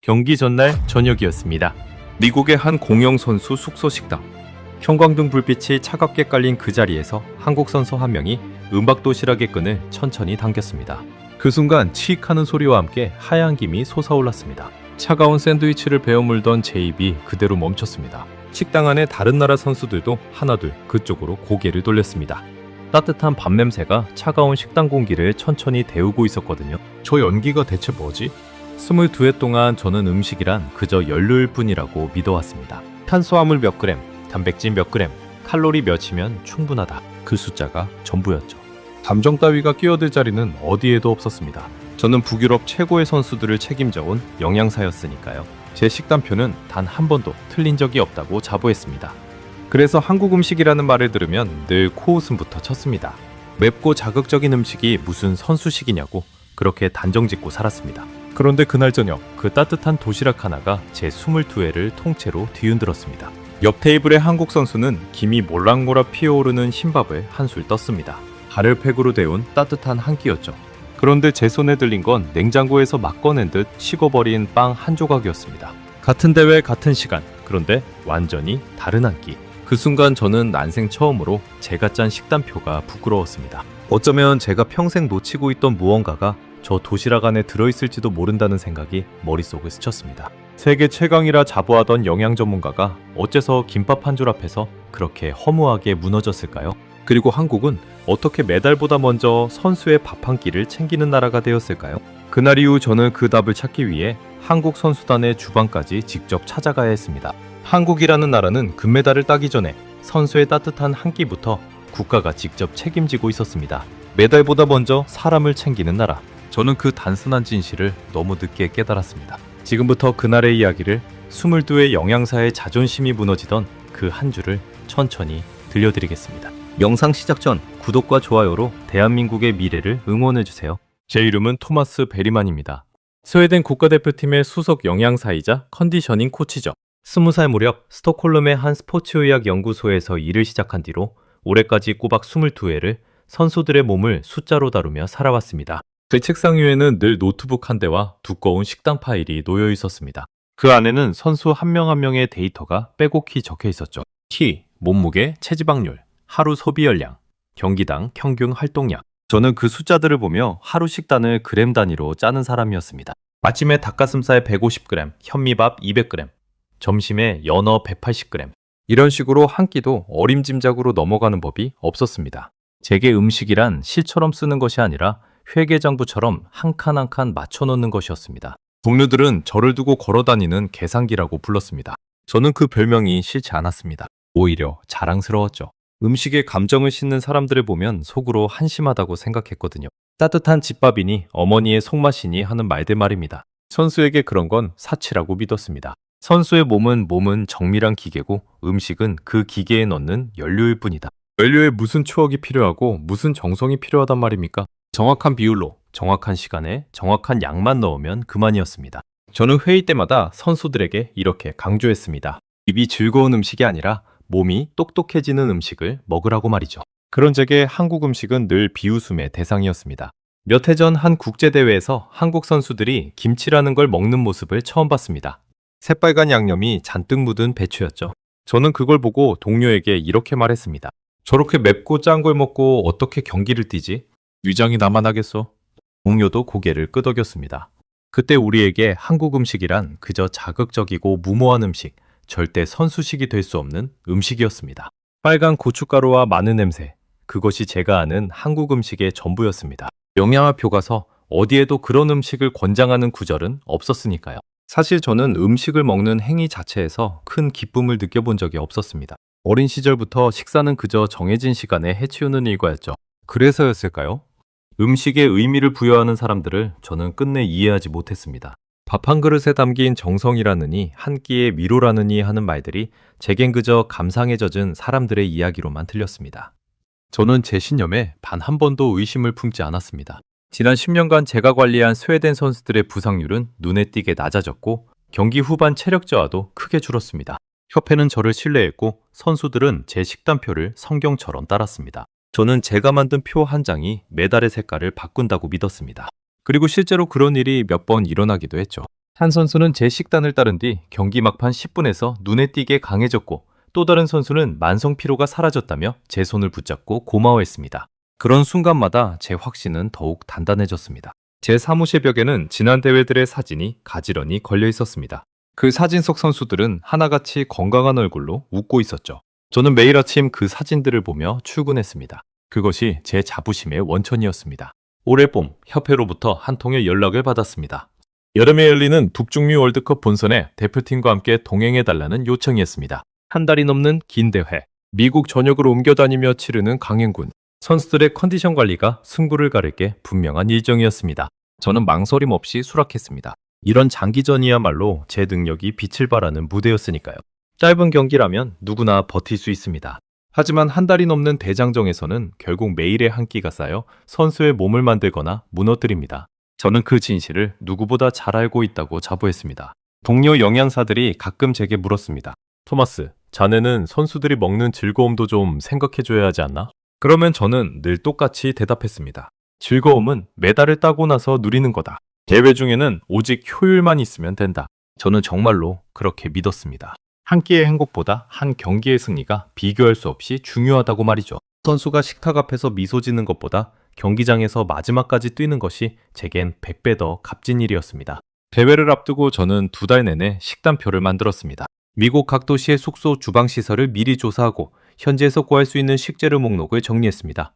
경기 전날 저녁이었습니다. 미국의 한 공영 선수 숙소 식당. 형광등 불빛이 차갑게 깔린 그 자리에서 한국 선수 한 명이 은박 도시락의 끈을 천천히 당겼습니다. 그 순간 치익하는 소리와 함께 하얀 김이 솟아올랐습니다. 차가운 샌드위치를 베어 물던 제 입이 그대로 멈췄습니다. 식당 안에 다른 나라 선수들도 하나둘 그쪽으로 고개를 돌렸습니다. 따뜻한 밥 냄새가 차가운 식당 공기를 천천히 데우고 있었거든요. 저 연기가 대체 뭐지? 22회 동안 저는 음식이란 그저 연료일 뿐이라고 믿어왔습니다. 탄수화물 몇 그램, 단백질 몇 그램, 칼로리 몇이면 충분하다. 그 숫자가 전부였죠. 감정 따위가 끼어들 자리는 어디에도 없었습니다. 저는 북유럽 최고의 선수들을 책임져온 영양사였으니까요. 제 식단표는 단 한 번도 틀린 적이 없다고 자부했습니다. 그래서 한국 음식이라는 말을 들으면 늘 코웃음부터 쳤습니다. 맵고 자극적인 음식이 무슨 선수식이냐고 그렇게 단정짓고 살았습니다. 그런데 그날 저녁 그 따뜻한 도시락 하나가 제 22회를 통째로 뒤흔들었습니다. 옆 테이블의 한국 선수는 김이 몰락몰락 피어오르는 흰밥을 한술 떴습니다. 가래팩으로 데운 따뜻한 한 끼였죠. 그런데 제 손에 들린 건 냉장고에서 막 꺼낸 듯 식어버린 빵 한 조각이었습니다. 같은 대회 같은 시간, 그런데 완전히 다른 한 끼. 그 순간 저는 난생 처음으로 제가 짠 식단표가 부끄러웠습니다. 어쩌면 제가 평생 놓치고 있던 무언가가 저 도시락 안에 들어있을지도 모른다는 생각이 머릿속을 스쳤습니다. 세계 최강이라 자부하던 영양 전문가가 어째서 김밥 한 줄 앞에서 그렇게 허무하게 무너졌을까요? 그리고 한국은 어떻게 메달보다 먼저 선수의 밥 한 끼를 챙기는 나라가 되었을까요? 그날 이후 저는 그 답을 찾기 위해 한국 선수단의 주방까지 직접 찾아가야 했습니다. 한국이라는 나라는 금메달을 따기 전에 선수의 따뜻한 한 끼부터 국가가 직접 책임지고 있었습니다. 메달보다 먼저 사람을 챙기는 나라. 저는 그 단순한 진실을 너무 늦게 깨달았습니다. 지금부터 그날의 이야기를 22의 영양사의 자존심이 무너지던 그 한 줄을 천천히 들려드리겠습니다. 영상 시작 전 구독과 좋아요로 대한민국의 미래를 응원해주세요. 제 이름은 토마스 베리만입니다. 스웨덴 국가대표팀의 수석 영양사이자 컨디셔닝 코치죠. 20살 무렵 스톡홀름의 한 스포츠의학 연구소에서 일을 시작한 뒤로 올해까지 꼬박 22회를 선수들의 몸을 숫자로 다루며 살아왔습니다. 제 책상 위에는 늘 노트북 한 대와 두꺼운 식단 파일이 놓여 있었습니다. 그 안에는 선수 한 명 한 명의 데이터가 빼곡히 적혀 있었죠. 키, 몸무게, 체지방률, 하루 소비 열량, 경기당 평균 활동량. 저는 그 숫자들을 보며 하루 식단을 그램 단위로 짜는 사람이었습니다. 아침에 닭가슴살 150g, 현미밥 200g, 점심에 연어 180g. 이런 식으로 한 끼도 어림짐작으로 넘어가는 법이 없었습니다. 제게 음식이란 실처럼 쓰는 것이 아니라 회계장부처럼 한 칸 한 칸 맞춰놓는 것이었습니다. 동료들은 저를 두고 걸어다니는 계산기라고 불렀습니다. 저는 그 별명이 싫지 않았습니다. 오히려 자랑스러웠죠. 음식에 감정을 싣는 사람들을 보면 속으로 한심하다고 생각했거든요. 따뜻한 집밥이니 어머니의 손맛이니 하는 말들 말입니다. 선수에게 그런 건 사치라고 믿었습니다. 선수의 몸은 정밀한 기계고 음식은 그 기계에 넣는 연료일 뿐이다. 연료에 무슨 추억이 필요하고 무슨 정성이 필요하단 말입니까? 정확한 비율로, 정확한 시간에, 정확한 양만 넣으면 그만이었습니다. 저는 회의 때마다 선수들에게 이렇게 강조했습니다. 입이 즐거운 음식이 아니라 몸이 똑똑해지는 음식을 먹으라고 말이죠. 그런 제게 한국 음식은 늘 비웃음의 대상이었습니다. 몇 해 전 한 국제대회에서 한국 선수들이 김치라는 걸 먹는 모습을 처음 봤습니다. 새빨간 양념이 잔뜩 묻은 배추였죠. 저는 그걸 보고 동료에게 이렇게 말했습니다. 저렇게 맵고 짠 걸 먹고 어떻게 경기를 뛰지? 위장이 나만 하겠어? 동료도 고개를 끄덕였습니다. 그때 우리에게 한국 음식이란 그저 자극적이고 무모한 음식, 절대 선수식이 될 수 없는 음식이었습니다. 빨간 고춧가루와 마늘 냄새, 그것이 제가 아는 한국 음식의 전부였습니다. 영양학 교과서 어디에도 그런 음식을 권장하는 구절은 없었으니까요. 사실 저는 음식을 먹는 행위 자체에서 큰 기쁨을 느껴본 적이 없었습니다. 어린 시절부터 식사는 그저 정해진 시간에 해치우는 일과였죠. 그래서였을까요? 음식에 의미를 부여하는 사람들을 저는 끝내 이해하지 못했습니다. 밥 한 그릇에 담긴 정성이라느니 한 끼의 위로라느니 하는 말들이 제겐 그저 감상에 젖은 사람들의 이야기로만 들렸습니다. 저는 제 신념에 단 한 번도 의심을 품지 않았습니다. 지난 10년간 제가 관리한 스웨덴 선수들의 부상률은 눈에 띄게 낮아졌고 경기 후반 체력 저하도 크게 줄었습니다. 협회는 저를 신뢰했고 선수들은 제 식단표를 성경처럼 따랐습니다. 저는 제가 만든 표 한 장이 메달의 색깔을 바꾼다고 믿었습니다. 그리고 실제로 그런 일이 몇 번 일어나기도 했죠. 한 선수는 제 식단을 따른 뒤 경기 막판 10분에서 눈에 띄게 강해졌고 또 다른 선수는 만성 피로가 사라졌다며 제 손을 붙잡고 고마워했습니다. 그런 순간마다 제 확신은 더욱 단단해졌습니다. 제 사무실 벽에는 지난 대회들의 사진이 가지런히 걸려 있었습니다. 그 사진 속 선수들은 하나같이 건강한 얼굴로 웃고 있었죠. 저는 매일 아침 그 사진들을 보며 출근했습니다. 그것이 제 자부심의 원천이었습니다. 올해 봄 협회로부터 한 통의 연락을 받았습니다. 여름에 열리는 북중미 월드컵 본선에 대표팀과 함께 동행해달라는 요청이었습니다. 한 달이 넘는 긴 대회, 미국 전역으로 옮겨 다니며 치르는 강행군, 선수들의 컨디션 관리가 승부를 가릴 게 분명한 일정이었습니다. 저는 망설임 없이 수락했습니다. 이런 장기전이야말로 제 능력이 빛을 발하는 무대였으니까요. 짧은 경기라면 누구나 버틸 수 있습니다. 하지만 한 달이 넘는 대장정에서는 결국 매일의 한 끼가 쌓여 선수의 몸을 만들거나 무너뜨립니다. 저는 그 진실을 누구보다 잘 알고 있다고 자부했습니다. 동료 영양사들이 가끔 제게 물었습니다. 토마스, 자네는 선수들이 먹는 즐거움도 좀 생각해줘야 하지 않나? 그러면 저는 늘 똑같이 대답했습니다. 즐거움은 메달을 따고 나서 누리는 거다. 대회 중에는 오직 효율만 있으면 된다. 저는 정말로 그렇게 믿었습니다. 한 끼의 행복보다 한 경기의 승리가 비교할 수 없이 중요하다고 말이죠. 선수가 식탁 앞에서 미소 짓는 것보다 경기장에서 마지막까지 뛰는 것이 제겐 100배 더 값진 일이었습니다. 대회를 앞두고 저는 2달 내내 식단표를 만들었습니다. 미국 각 도시의 숙소 주방시설을 미리 조사하고 현지에서 구할 수 있는 식재료 목록을 정리했습니다.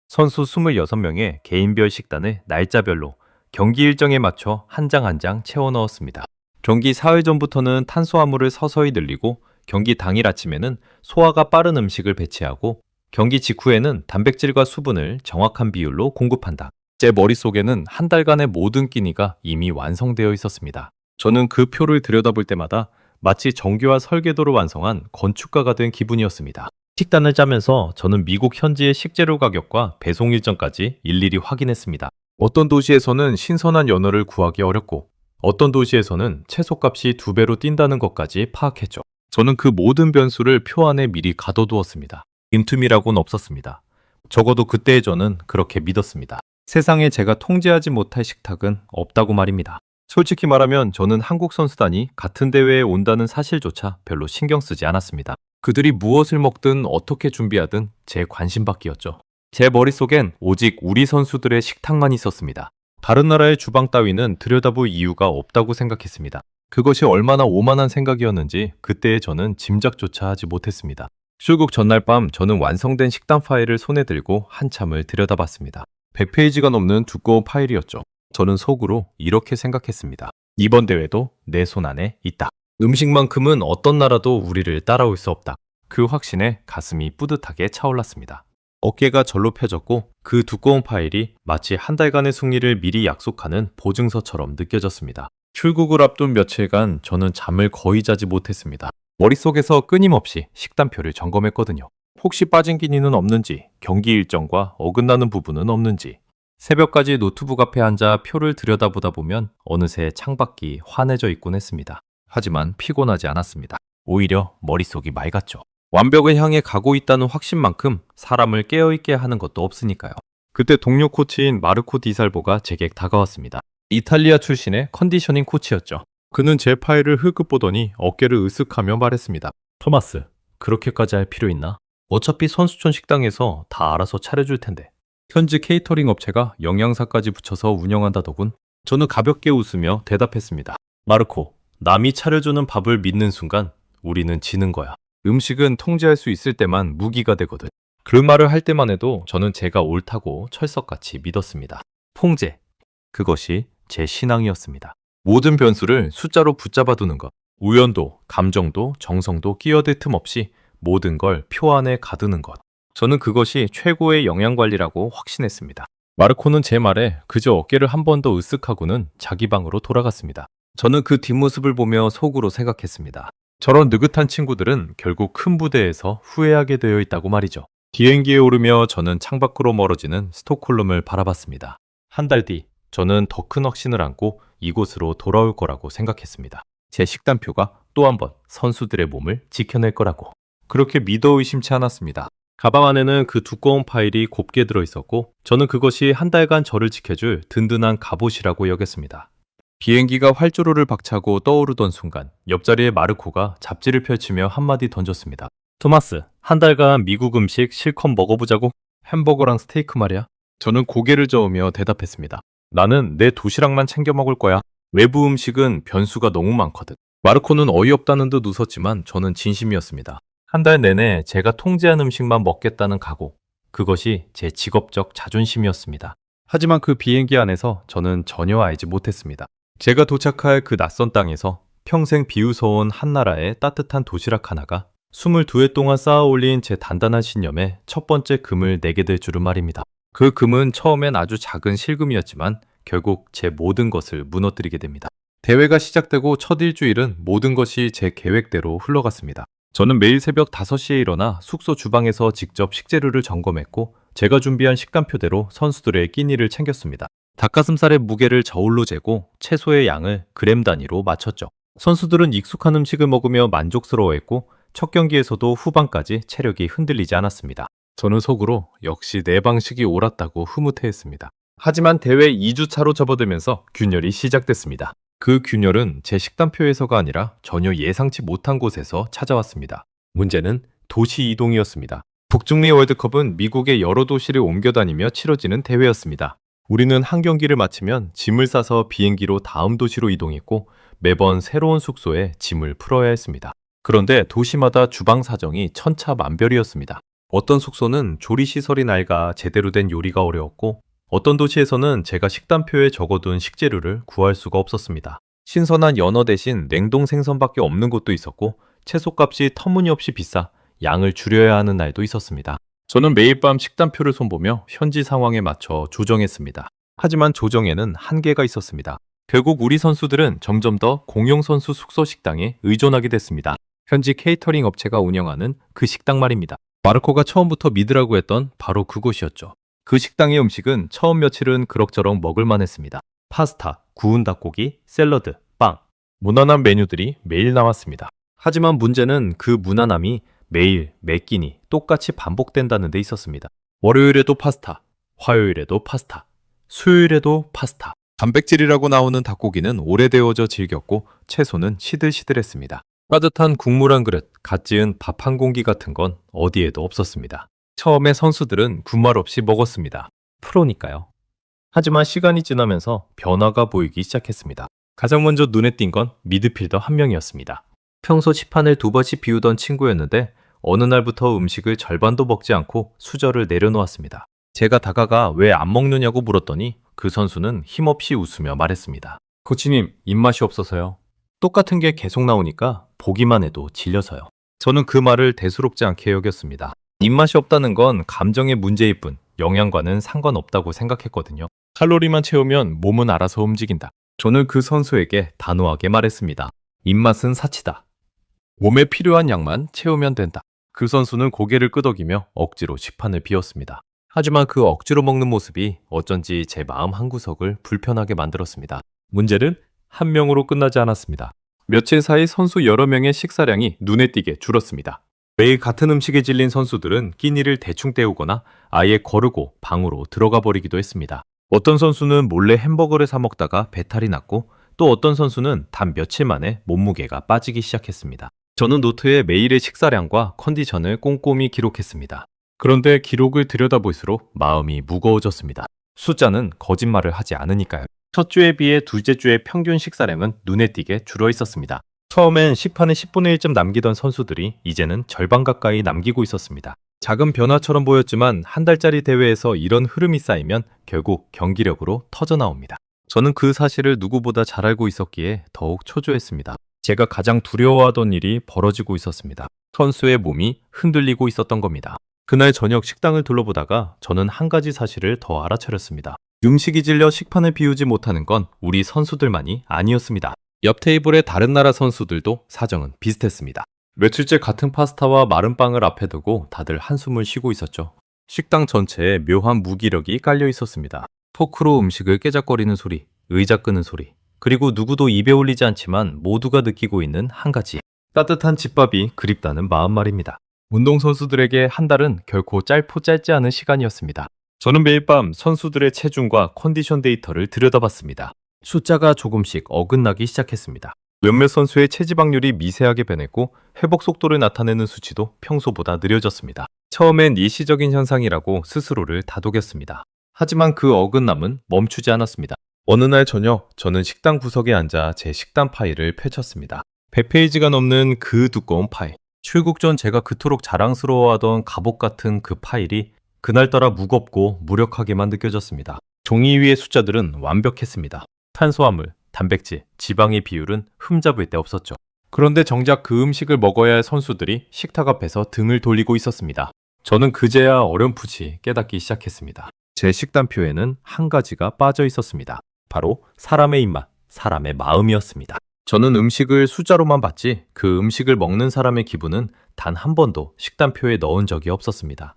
선수 26명의 개인별 식단을 날짜별로 경기 일정에 맞춰 한 장 한 장 채워 넣었습니다. 경기 사흘 전부터는 탄수화물을 서서히 늘리고 경기 당일 아침에는 소화가 빠른 음식을 배치하고 경기 직후에는 단백질과 수분을 정확한 비율로 공급한다. 제 머릿속에는 한 달간의 모든 끼니가 이미 완성되어 있었습니다. 저는 그 표를 들여다볼 때마다 마치 정교화 설계도를 완성한 건축가가 된 기분이었습니다. 식단을 짜면서 저는 미국 현지의 식재료 가격과 배송 일정까지 일일이 확인했습니다. 어떤 도시에서는 신선한 연어를 구하기 어렵고 어떤 도시에서는 채소값이 2배로 뛴다는 것까지 파악했죠. 저는 그 모든 변수를 표 안에 미리 가둬두었습니다. 빈틈이라고는 없었습니다. 적어도 그때의 저는 그렇게 믿었습니다. 세상에 제가 통제하지 못할 식탁은 없다고 말입니다. 솔직히 말하면 저는 한국 선수단이 같은 대회에 온다는 사실조차 별로 신경 쓰지 않았습니다. 그들이 무엇을 먹든 어떻게 준비하든 제 관심 밖이었죠. 제 머릿속엔 오직 우리 선수들의 식탁만 있었습니다. 다른 나라의 주방 따위는 들여다볼 이유가 없다고 생각했습니다. 그것이 얼마나 오만한 생각이었는지 그때의 저는 짐작조차 하지 못했습니다. 출국 전날 밤 저는 완성된 식단 파일을 손에 들고 한참을 들여다봤습니다. 100페이지가 넘는 두꺼운 파일이었죠. 저는 속으로 이렇게 생각했습니다. 이번 대회도 내 손 안에 있다. 음식만큼은 어떤 나라도 우리를 따라올 수 없다. 그 확신에 가슴이 뿌듯하게 차올랐습니다. 어깨가 절로 펴졌고 그 두꺼운 파일이 마치 한 달간의 승리를 미리 약속하는 보증서처럼 느껴졌습니다. 출국을 앞둔 며칠간 저는 잠을 거의 자지 못했습니다. 머릿속에서 끊임없이 식단표를 점검했거든요. 혹시 빠진 끼니는 없는지, 경기 일정과 어긋나는 부분은 없는지. 새벽까지 노트북 앞에 앉아 표를 들여다보다 보면 어느새 창밖이 환해져 있곤 했습니다. 하지만 피곤하지 않았습니다. 오히려 머릿속이 맑았죠. 완벽을 향해 가고 있다는 확신만큼 사람을 깨어있게 하는 것도 없으니까요. 그때 동료 코치인 마르코 디살보가 제게 다가왔습니다. 이탈리아 출신의 컨디셔닝 코치였죠. 그는 제 파일을 흘끗 보더니 어깨를 으쓱하며 말했습니다. 토마스, 그렇게까지 할 필요 있나? 어차피 선수촌 식당에서 다 알아서 차려줄 텐데. 현지 케이터링 업체가 영양사까지 붙여서 운영한다더군. 저는 가볍게 웃으며 대답했습니다. 마르코, 남이 차려주는 밥을 믿는 순간 우리는 지는 거야. 음식은 통제할 수 있을 때만 무기가 되거든. 그 말을 할 때만 해도 저는 제가 옳다고 철석같이 믿었습니다. 통제, 그것이 제 신앙이었습니다. 모든 변수를 숫자로 붙잡아 두는 것, 우연도, 감정도, 정성도 끼어들 틈 없이 모든 걸 표 안에 가두는 것. 저는 그것이 최고의 영양관리라고 확신했습니다. 마르코는 제 말에 그저 어깨를 한 번 더 으쓱하고는 자기 방으로 돌아갔습니다. 저는 그 뒷모습을 보며 속으로 생각했습니다. 저런 느긋한 친구들은 결국 큰 부대에서 후회하게 되어 있다고 말이죠. 비행기에 오르며 저는 창밖으로 멀어지는 스톡홀름을 바라봤습니다. 한 달 뒤, 저는 더 큰 확신을 안고 이곳으로 돌아올 거라고 생각했습니다. 제 식단표가 또 한 번 선수들의 몸을 지켜낼 거라고. 그렇게 믿어 의심치 않았습니다. 가방 안에는 그 두꺼운 파일이 곱게 들어있었고 저는 그것이 한 달간 저를 지켜줄 든든한 갑옷이라고 여겼습니다. 비행기가 활주로를 박차고 떠오르던 순간 옆자리에 마르코가 잡지를 펼치며 한마디 던졌습니다. 토마스, 한 달간 미국 음식 실컷 먹어보자고. 햄버거랑 스테이크 말이야. 저는 고개를 저으며 대답했습니다. 나는 내 도시락만 챙겨 먹을 거야. 외부 음식은 변수가 너무 많거든. 마르코는 어이없다는 듯 웃었지만 저는 진심이었습니다. 한 달 내내 제가 통제한 음식만 먹겠다는 각오. 그것이 제 직업적 자존심이었습니다. 하지만 그 비행기 안에서 저는 전혀 알지 못했습니다. 제가 도착할 그 낯선 땅에서 평생 비웃어온 한나라의 따뜻한 도시락 하나가 22해 동안 쌓아 올린 제 단단한 신념에 첫 번째 금을 내게 될 줄은 말입니다. 그 금은 처음엔 아주 작은 실금이었지만 결국 제 모든 것을 무너뜨리게 됩니다. 대회가 시작되고 첫 일주일은 모든 것이 제 계획대로 흘러갔습니다. 저는 매일 새벽 5시에 일어나 숙소 주방에서 직접 식재료를 점검했고 제가 준비한 식단표대로 선수들의 끼니를 챙겼습니다. 닭가슴살의 무게를 저울로 재고 채소의 양을 그램 단위로 맞췄죠. 선수들은 익숙한 음식을 먹으며 만족스러워했고 첫 경기에서도 후반까지 체력이 흔들리지 않았습니다. 저는 속으로 역시 내 방식이 옳았다고 흐뭇해했습니다. 하지만 대회 2주차로 접어들면서 균열이 시작됐습니다. 그 균열은 제 식단표에서가 아니라 전혀 예상치 못한 곳에서 찾아왔습니다. 문제는 도시 이동이었습니다. 북중미 월드컵은 미국의 여러 도시를 옮겨 다니며 치러지는 대회였습니다. 우리는 한 경기를 마치면 짐을 싸서 비행기로 다음 도시로 이동했고 매번 새로운 숙소에 짐을 풀어야 했습니다. 그런데 도시마다 주방 사정이 천차만별이었습니다. 어떤 숙소는 조리시설이 낡아 제대로 된 요리가 어려웠고 어떤 도시에서는 제가 식단표에 적어둔 식재료를 구할 수가 없었습니다. 신선한 연어 대신 냉동 생선밖에 없는 곳도 있었고 채소값이 터무니없이 비싸 양을 줄여야 하는 날도 있었습니다. 저는 매일 밤 식단표를 손보며 현지 상황에 맞춰 조정했습니다. 하지만 조정에는 한계가 있었습니다. 결국 우리 선수들은 점점 더 공용선수 숙소 식당에 의존하게 됐습니다. 현지 케이터링 업체가 운영하는 그 식당 말입니다. 마르코가 처음부터 믿으라고 했던 바로 그곳이었죠. 그 식당의 음식은 처음 며칠은 그럭저럭 먹을만 했습니다. 파스타, 구운 닭고기, 샐러드, 빵. 무난한 메뉴들이 매일 나왔습니다. 하지만 문제는 그 무난함이 매일 매 끼니 똑같이 반복된다는 데 있었습니다. 월요일에도 파스타, 화요일에도 파스타, 수요일에도 파스타. 단백질이라고 나오는 닭고기는 오래되어져 질겼고 채소는 시들시들했습니다. 따뜻한 국물 한 그릇, 갓 지은 밥 한 공기 같은 건 어디에도 없었습니다. 처음에 선수들은 군말 없이 먹었습니다. 프로니까요. 하지만 시간이 지나면서 변화가 보이기 시작했습니다. 가장 먼저 눈에 띈 건 미드필더 한 명이었습니다. 평소 시판을 2번씩 비우던 친구였는데 어느 날부터 음식을 절반도 먹지 않고 수저를 내려놓았습니다. 제가 다가가 왜 안 먹느냐고 물었더니 그 선수는 힘없이 웃으며 말했습니다. 코치님, 입맛이 없어서요. 똑같은 게 계속 나오니까 보기만 해도 질려서요. 저는 그 말을 대수롭지 않게 여겼습니다. 입맛이 없다는 건 감정의 문제일 뿐 영양과는 상관없다고 생각했거든요. 칼로리만 채우면 몸은 알아서 움직인다. 저는 그 선수에게 단호하게 말했습니다. 입맛은 사치다. 몸에 필요한 양만 채우면 된다. 그 선수는 고개를 끄덕이며 억지로 식판을 비웠습니다. 하지만 그 억지로 먹는 모습이 어쩐지 제 마음 한구석을 불편하게 만들었습니다. 문제는 한 명으로 끝나지 않았습니다. 며칠 사이 선수 여러 명의 식사량이 눈에 띄게 줄었습니다. 매일 같은 음식에 질린 선수들은 끼니를 대충 때우거나 아예 거르고 방으로 들어가 버리기도 했습니다. 어떤 선수는 몰래 햄버거를 사 먹다가 배탈이 났고 또 어떤 선수는 단 며칠 만에 몸무게가 빠지기 시작했습니다. 저는 노트에 매일의 식사량과 컨디션을 꼼꼼히 기록했습니다. 그런데 기록을 들여다볼수록 마음이 무거워졌습니다. 숫자는 거짓말을 하지 않으니까요. 첫 주에 비해 둘째 주의 평균 식사량은 눈에 띄게 줄어 있었습니다. 처음엔 식판에 10분의 1쯤 남기던 선수들이 이제는 절반 가까이 남기고 있었습니다. 작은 변화처럼 보였지만 한 달짜리 대회에서 이런 흐름이 쌓이면 결국 경기력으로 터져나옵니다. 저는 그 사실을 누구보다 잘 알고 있었기에 더욱 초조했습니다. 제가 가장 두려워하던 일이 벌어지고 있었습니다. 선수의 몸이 흔들리고 있었던 겁니다. 그날 저녁 식당을 둘러보다가 저는 한 가지 사실을 더 알아차렸습니다. 음식이 질려 식판을 비우지 못하는 건 우리 선수들만이 아니었습니다. 옆 테이블의 다른 나라 선수들도 사정은 비슷했습니다. 며칠째 같은 파스타와 마른 빵을 앞에 두고 다들 한숨을 쉬고 있었죠. 식당 전체에 묘한 무기력이 깔려 있었습니다. 포크로 음식을 깨작거리는 소리, 의자 끄는 소리, 그리고 누구도 입에 올리지 않지만 모두가 느끼고 있는 한 가지, 따뜻한 집밥이 그립다는 마음 말입니다. 운동선수들에게 한 달은 결코 짧고 짧지 않은 시간이었습니다. 저는 매일 밤 선수들의 체중과 컨디션 데이터를 들여다봤습니다. 숫자가 조금씩 어긋나기 시작했습니다. 몇몇 선수의 체지방률이 미세하게 변했고 회복 속도를 나타내는 수치도 평소보다 느려졌습니다. 처음엔 일시적인 현상이라고 스스로를 다독였습니다. 하지만 그 어긋남은 멈추지 않았습니다. 어느 날 저녁, 저는 식당 구석에 앉아 제 식단 파일을 펼쳤습니다. 100페이지가 넘는 그 두꺼운 파일. 출국 전 제가 그토록 자랑스러워하던 갑옷 같은 그 파일이 그날따라 무겁고 무력하게만 느껴졌습니다. 종이 위의 숫자들은 완벽했습니다. 탄수화물, 단백질, 지방의 비율은 흠잡을 데 없었죠. 그런데 정작 그 음식을 먹어야 할 선수들이 식탁 앞에서 등을 돌리고 있었습니다. 저는 그제야 어렴풋이 깨닫기 시작했습니다. 제 식단표에는 한 가지가 빠져 있었습니다. 바로 사람의 입맛, 사람의 마음이었습니다. 저는 음식을 숫자로만 봤지 그 음식을 먹는 사람의 기분은 단 한 번도 식단표에 넣은 적이 없었습니다.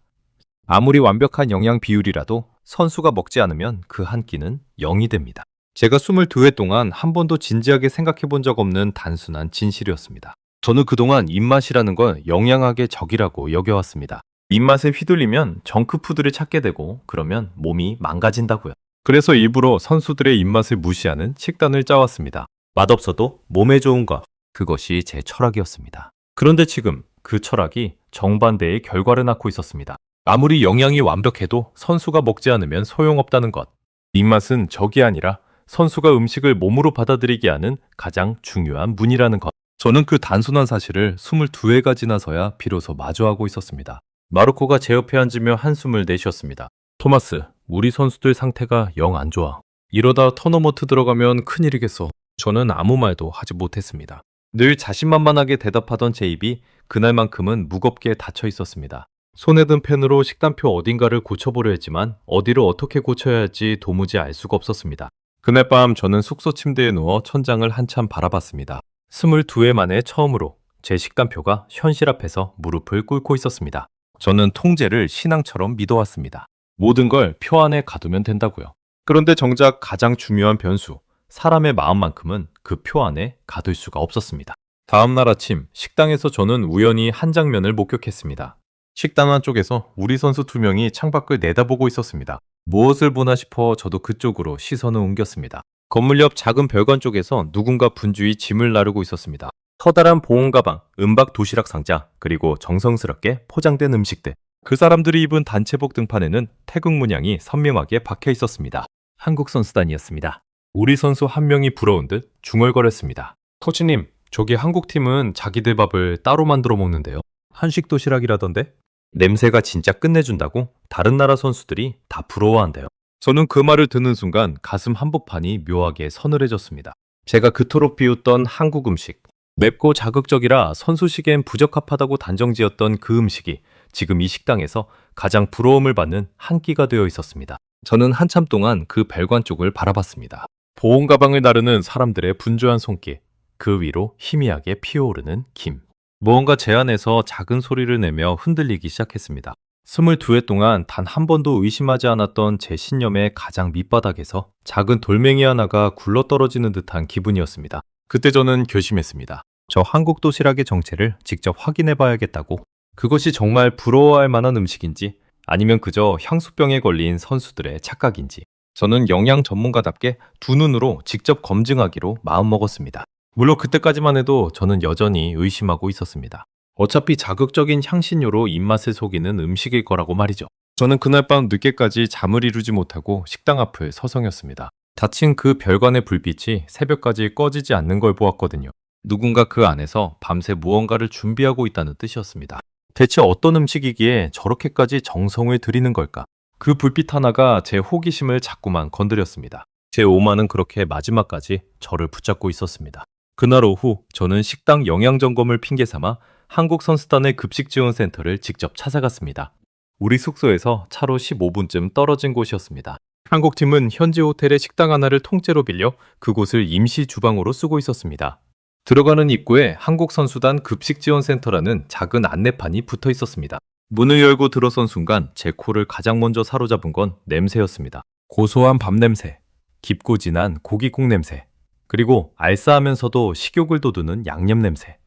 아무리 완벽한 영양 비율이라도 선수가 먹지 않으면 그 한 끼는 0이 됩니다. 제가 22회 동안 한 번도 진지하게 생각해 본 적 없는 단순한 진실이었습니다. 저는 그동안 입맛이라는 걸 영양학의 적이라고 여겨왔습니다. 입맛에 휘둘리면 정크푸드를 찾게 되고 그러면 몸이 망가진다고요. 그래서 일부러 선수들의 입맛을 무시하는 식단을 짜왔습니다. 맛없어도 몸에 좋은 것, 그것이 제 철학이었습니다. 그런데 지금 그 철학이 정반대의 결과를 낳고 있었습니다. 아무리 영양이 완벽해도 선수가 먹지 않으면 소용없다는 것. 입맛은 적이 아니라 선수가 음식을 몸으로 받아들이게 하는 가장 중요한 문이라는 것. 저는 그 단순한 사실을 22회가 지나서야 비로소 마주하고 있었습니다. 마르코가 제 옆에 앉으며 한숨을 내쉬었습니다. 토마스, 우리 선수들 상태가 영 안 좋아. 이러다 토너먼트 들어가면 큰일이겠어. 저는 아무 말도 하지 못했습니다. 늘 자신만만하게 대답하던 제 입이 그날만큼은 무겁게 닫혀 있었습니다. 손에 든 펜으로 식단표 어딘가를 고쳐보려 했지만 어디를 어떻게 고쳐야 할지 도무지 알 수가 없었습니다. 그날 밤 저는 숙소 침대에 누워 천장을 한참 바라봤습니다. 22회 만에 처음으로 제 식단표가 현실 앞에서 무릎을 꿇고 있었습니다. 저는 통제를 신앙처럼 믿어왔습니다. 모든 걸 표 안에 가두면 된다고요. 그런데 정작 가장 중요한 변수, 사람의 마음만큼은 그 표 안에 가둘 수가 없었습니다. 다음 날 아침 식당에서 저는 우연히 한 장면을 목격했습니다. 식당 안쪽에서 우리 선수 2명이 창밖을 내다보고 있었습니다. 무엇을 보나 싶어 저도 그쪽으로 시선을 옮겼습니다. 건물 옆 작은 별관 쪽에서 누군가 분주히 짐을 나르고 있었습니다. 커다란 보온 가방, 은박 도시락 상자, 그리고 정성스럽게 포장된 음식들. 그 사람들이 입은 단체복 등판에는 태극 문양이 선명하게 박혀 있었습니다. 한국 선수단이었습니다. 우리 선수 한 명이 부러운 듯 중얼거렸습니다. 코치님, 저기 한국팀은 자기들 밥을 따로 만들어 먹는데요. 한식 도시락이라던데? 냄새가 진짜 끝내준다고 다른 나라 선수들이 다 부러워한대요. 저는 그 말을 듣는 순간 가슴 한복판이 묘하게 서늘해졌습니다. 제가 그토록 비웃던 한국 음식, 맵고 자극적이라 선수식엔 부적합하다고 단정지었던 그 음식이 지금 이 식당에서 가장 부러움을 받는 한 끼가 되어 있었습니다. 저는 한참 동안 그 별관 쪽을 바라봤습니다. 보온 가방을 나르는 사람들의 분주한 손길, 그 위로 희미하게 피어오르는 김. 무언가 제 안에서 작은 소리를 내며 흔들리기 시작했습니다. 22회 동안 단 한 번도 의심하지 않았던 제 신념의 가장 밑바닥에서 작은 돌멩이 하나가 굴러떨어지는 듯한 기분이었습니다. 그때 저는 결심했습니다. 저 한국 도시락의 정체를 직접 확인해 봐야겠다고. 그것이 정말 부러워할 만한 음식인지 아니면 그저 향수병에 걸린 선수들의 착각인지. 저는 영양 전문가답게 두 눈으로 직접 검증하기로 마음먹었습니다. 물론 그때까지만 해도 저는 여전히 의심하고 있었습니다. 어차피 자극적인 향신료로 입맛을 속이는 음식일 거라고 말이죠. 저는 그날 밤 늦게까지 잠을 이루지 못하고 식당 앞을 서성였습니다. 닫힌 그 별관의 불빛이 새벽까지 꺼지지 않는 걸 보았거든요. 누군가 그 안에서 밤새 무언가를 준비하고 있다는 뜻이었습니다. 대체 어떤 음식이기에 저렇게까지 정성을 들이는 걸까? 그 불빛 하나가 제 호기심을 자꾸만 건드렸습니다. 제 오만은 그렇게 마지막까지 저를 붙잡고 있었습니다. 그날 오후 저는 식당 영양점검을 핑계삼아 한국선수단의 급식지원센터를 직접 찾아갔습니다. 우리 숙소에서 차로 15분쯤 떨어진 곳이었습니다. 한국팀은 현지 호텔의 식당 하나를 통째로 빌려 그곳을 임시 주방으로 쓰고 있었습니다. 들어가는 입구에 한국선수단 급식지원센터라는 작은 안내판이 붙어 있었습니다. 문을 열고 들어선 순간 제 코를 가장 먼저 사로잡은 건 냄새였습니다. 고소한 밥 냄새, 깊고 진한 고기국 냄새, 그리고 알싸하면서도 식욕을 돋우는 양념 냄새.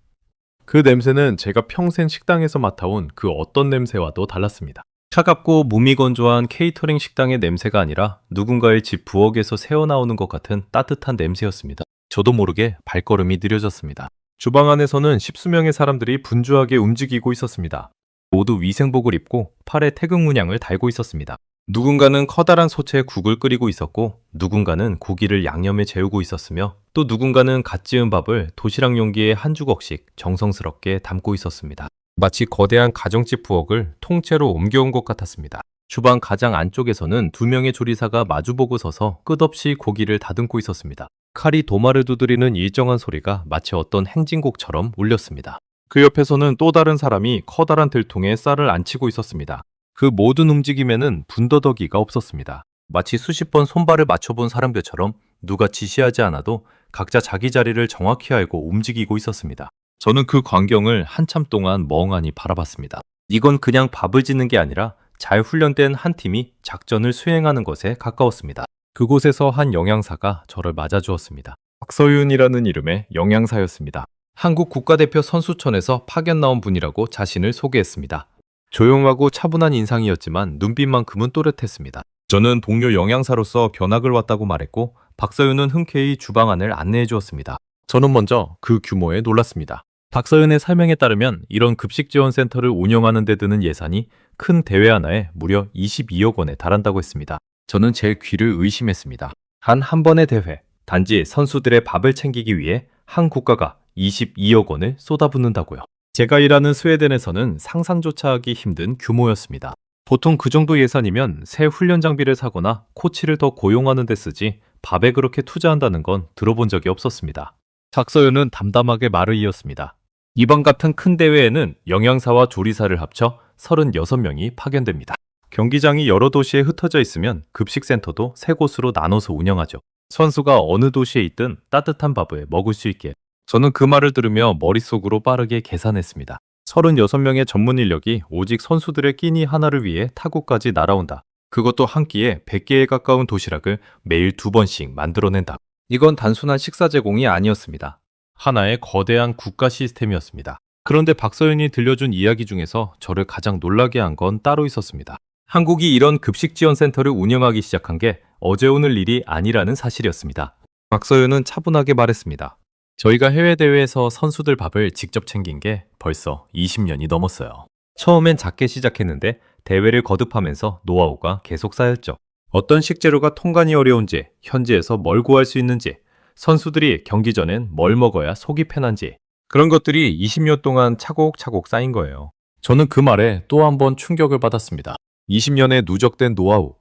그 냄새는 제가 평생 식당에서 맡아온 그 어떤 냄새와도 달랐습니다. 차갑고 무미건조한 케이터링 식당의 냄새가 아니라 누군가의 집 부엌에서 새어나오는 것 같은 따뜻한 냄새였습니다. 저도 모르게 발걸음이 느려졌습니다. 주방 안에서는 십수명의 사람들이 분주하게 움직이고 있었습니다. 모두 위생복을 입고 팔에 태극 문양을 달고 있었습니다. 누군가는 커다란 솥에 국을 끓이고 있었고, 누군가는 고기를 양념에 재우고 있었으며, 또 누군가는 갓 지은 밥을 도시락 용기에 한 주걱씩 정성스럽게 담고 있었습니다. 마치 거대한 가정집 부엌을 통째로 옮겨온 것 같았습니다. 주방 가장 안쪽에서는 두 명의 조리사가 마주보고 서서 끝없이 고기를 다듬고 있었습니다. 칼이 도마를 두드리는 일정한 소리가 마치 어떤 행진곡처럼 울렸습니다. 그 옆에서는 또 다른 사람이 커다란 들통에 쌀을 안치고 있었습니다. 그 모든 움직임에는 분더더기가 없었습니다. 마치 수십 번 손발을 맞춰본 사람들처럼 누가 지시하지 않아도 각자 자기 자리를 정확히 알고 움직이고 있었습니다. 저는 그 광경을 한참 동안 멍하니 바라봤습니다. 이건 그냥 밥을 짓는 게 아니라 잘 훈련된 한 팀이 작전을 수행하는 것에 가까웠습니다. 그곳에서 한 영양사가 저를 맞아주었습니다. 박서윤이라는 이름의 영양사였습니다. 한국 국가대표 선수촌에서 파견 나온 분이라고 자신을 소개했습니다. 조용하고 차분한 인상이었지만 눈빛만큼은 또렷했습니다. 저는 동료 영양사로서 견학을 왔다고 말했고, 박서윤은 흔쾌히 주방 안을 안내해 주었습니다. 저는 먼저 그 규모에 놀랐습니다. 박서윤의 설명에 따르면 이런 급식지원센터를 운영하는 데 드는 예산이 큰 대회 하나에 무려 22억 원에 달한다고 했습니다. 저는 제 귀를 의심했습니다. 한 번의 대회, 단지 선수들의 밥을 챙기기 위해 한 국가가 22억 원을 쏟아붓는다고요. 제가 일하는 스웨덴에서는 상상조차 하기 힘든 규모였습니다. 보통 그 정도 예산이면 새 훈련 장비를 사거나 코치를 더 고용하는 데 쓰지 밥에 그렇게 투자한다는 건 들어본 적이 없었습니다. 박서윤은 담담하게 말을 이었습니다. 이번 같은 큰 대회에는 영양사와 조리사를 합쳐 36명이 파견됩니다. 경기장이 여러 도시에 흩어져 있으면 급식센터도 3곳으로 나눠서 운영하죠. 선수가 어느 도시에 있든 따뜻한 밥을 먹을 수 있게. 저는 그 말을 들으며 머릿속으로 빠르게 계산했습니다. 36명의 전문 인력이 오직 선수들의 끼니 하나를 위해 타국까지 날아온다. 그것도 한 끼에 100개에 가까운 도시락을 매일 2번씩 만들어낸다. 이건 단순한 식사 제공이 아니었습니다. 하나의 거대한 국가 시스템이었습니다. 그런데 박서윤이 들려준 이야기 중에서 저를 가장 놀라게 한 건 따로 있었습니다. 한국이 이런 급식지원센터를 운영하기 시작한 게 어제 오늘 일이 아니라는 사실이었습니다. 박서윤은 차분하게 말했습니다. 저희가 해외대회에서 선수들 밥을 직접 챙긴 게 벌써 20년이 넘었어요. 처음엔 작게 시작했는데 대회를 거듭하면서 노하우가 계속 쌓였죠. 어떤 식재료가 통관이 어려운지, 현지에서 뭘 구할 수 있는지, 선수들이 경기 전엔 뭘 먹어야 속이 편한지, 그런 것들이 20년 동안 차곡차곡 쌓인 거예요. 저는 그 말에 또 한 번 충격을 받았습니다. 20년의 누적된 노하우.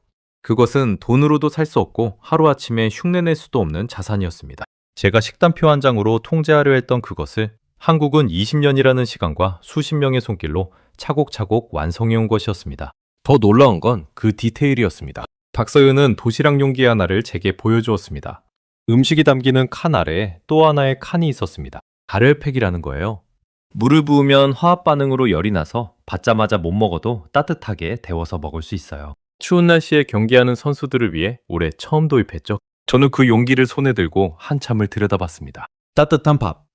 그것은 돈으로도 살 수 없고 하루아침에 흉내낼 수도 없는 자산이었습니다. 제가 식단표 한 장으로 통제하려 했던 그것을 한국은 20년이라는 시간과 수십 명의 손길로 차곡차곡 완성해온 것이었습니다. 더 놀라운 건 그 디테일이었습니다. 박서윤은 도시락 용기 하나를 제게 보여주었습니다. 음식이 담기는 칸 아래에 또 하나의 칸이 있었습니다. 발열팩이라는 거예요. 물을 부으면 화학 반응으로 열이 나서 받자마자 못 먹어도 따뜻하게 데워서 먹을 수 있어요. 추운 날씨에 경기하는 선수들을 위해 올해 처음 도입했죠. 저는 그 용기를 손에 들고 한참을 들여다봤습니다. 따뜻한 밥,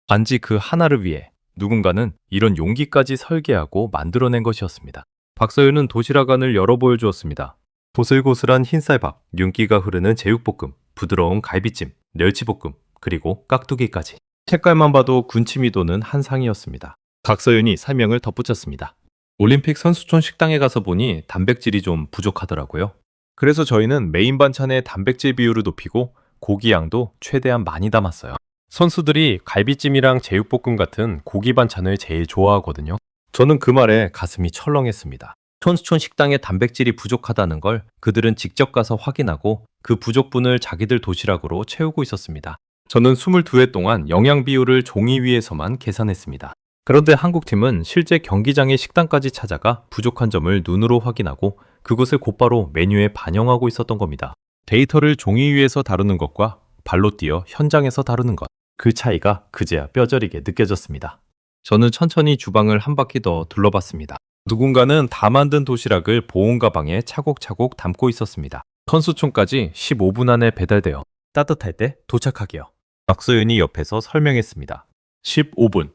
단지 그 하나를 위해 누군가는 이런 용기까지 설계하고 만들어낸 것이었습니다. 박서윤은 도시락 안을 열어 보여주었습니다. 보슬고슬한 흰쌀밥, 윤기가 흐르는 제육볶음, 부드러운 갈비찜, 멸치볶음, 그리고 깍두기까지. 색깔만 봐도 군침이 도는 한 상이었습니다. 박서윤이 설명을 덧붙였습니다. 올림픽 선수촌 식당에 가서 보니 단백질이 좀 부족하더라고요. 그래서 저희는 메인 반찬의 단백질 비율을 높이고 고기 양도 최대한 많이 담았어요. 선수들이 갈비찜이랑 제육볶음 같은 고기 반찬을 제일 좋아하거든요. 저는 그 말에 가슴이 철렁했습니다. 선수촌 식당에 단백질이 부족하다는 걸 그들은 직접 가서 확인하고 그 부족분을 자기들 도시락으로 채우고 있었습니다. 저는 22회 동안 영양 비율을 종이 위에서만 계산했습니다. 그런데 한국팀은 실제 경기장의 식당까지 찾아가 부족한 점을 눈으로 확인하고 그것을 곧바로 메뉴에 반영하고 있었던 겁니다. 데이터를 종이 위에서 다루는 것과 발로 뛰어 현장에서 다루는 것, 그 차이가 그제야 뼈저리게 느껴졌습니다. 저는 천천히 주방을 한 바퀴 더 둘러봤습니다. 누군가는 다 만든 도시락을 보온 가방에 차곡차곡 담고 있었습니다. 선수촌까지 15분 안에 배달되어 따뜻할 때 도착하기요. 박서윤이 옆에서 설명했습니다. 15분.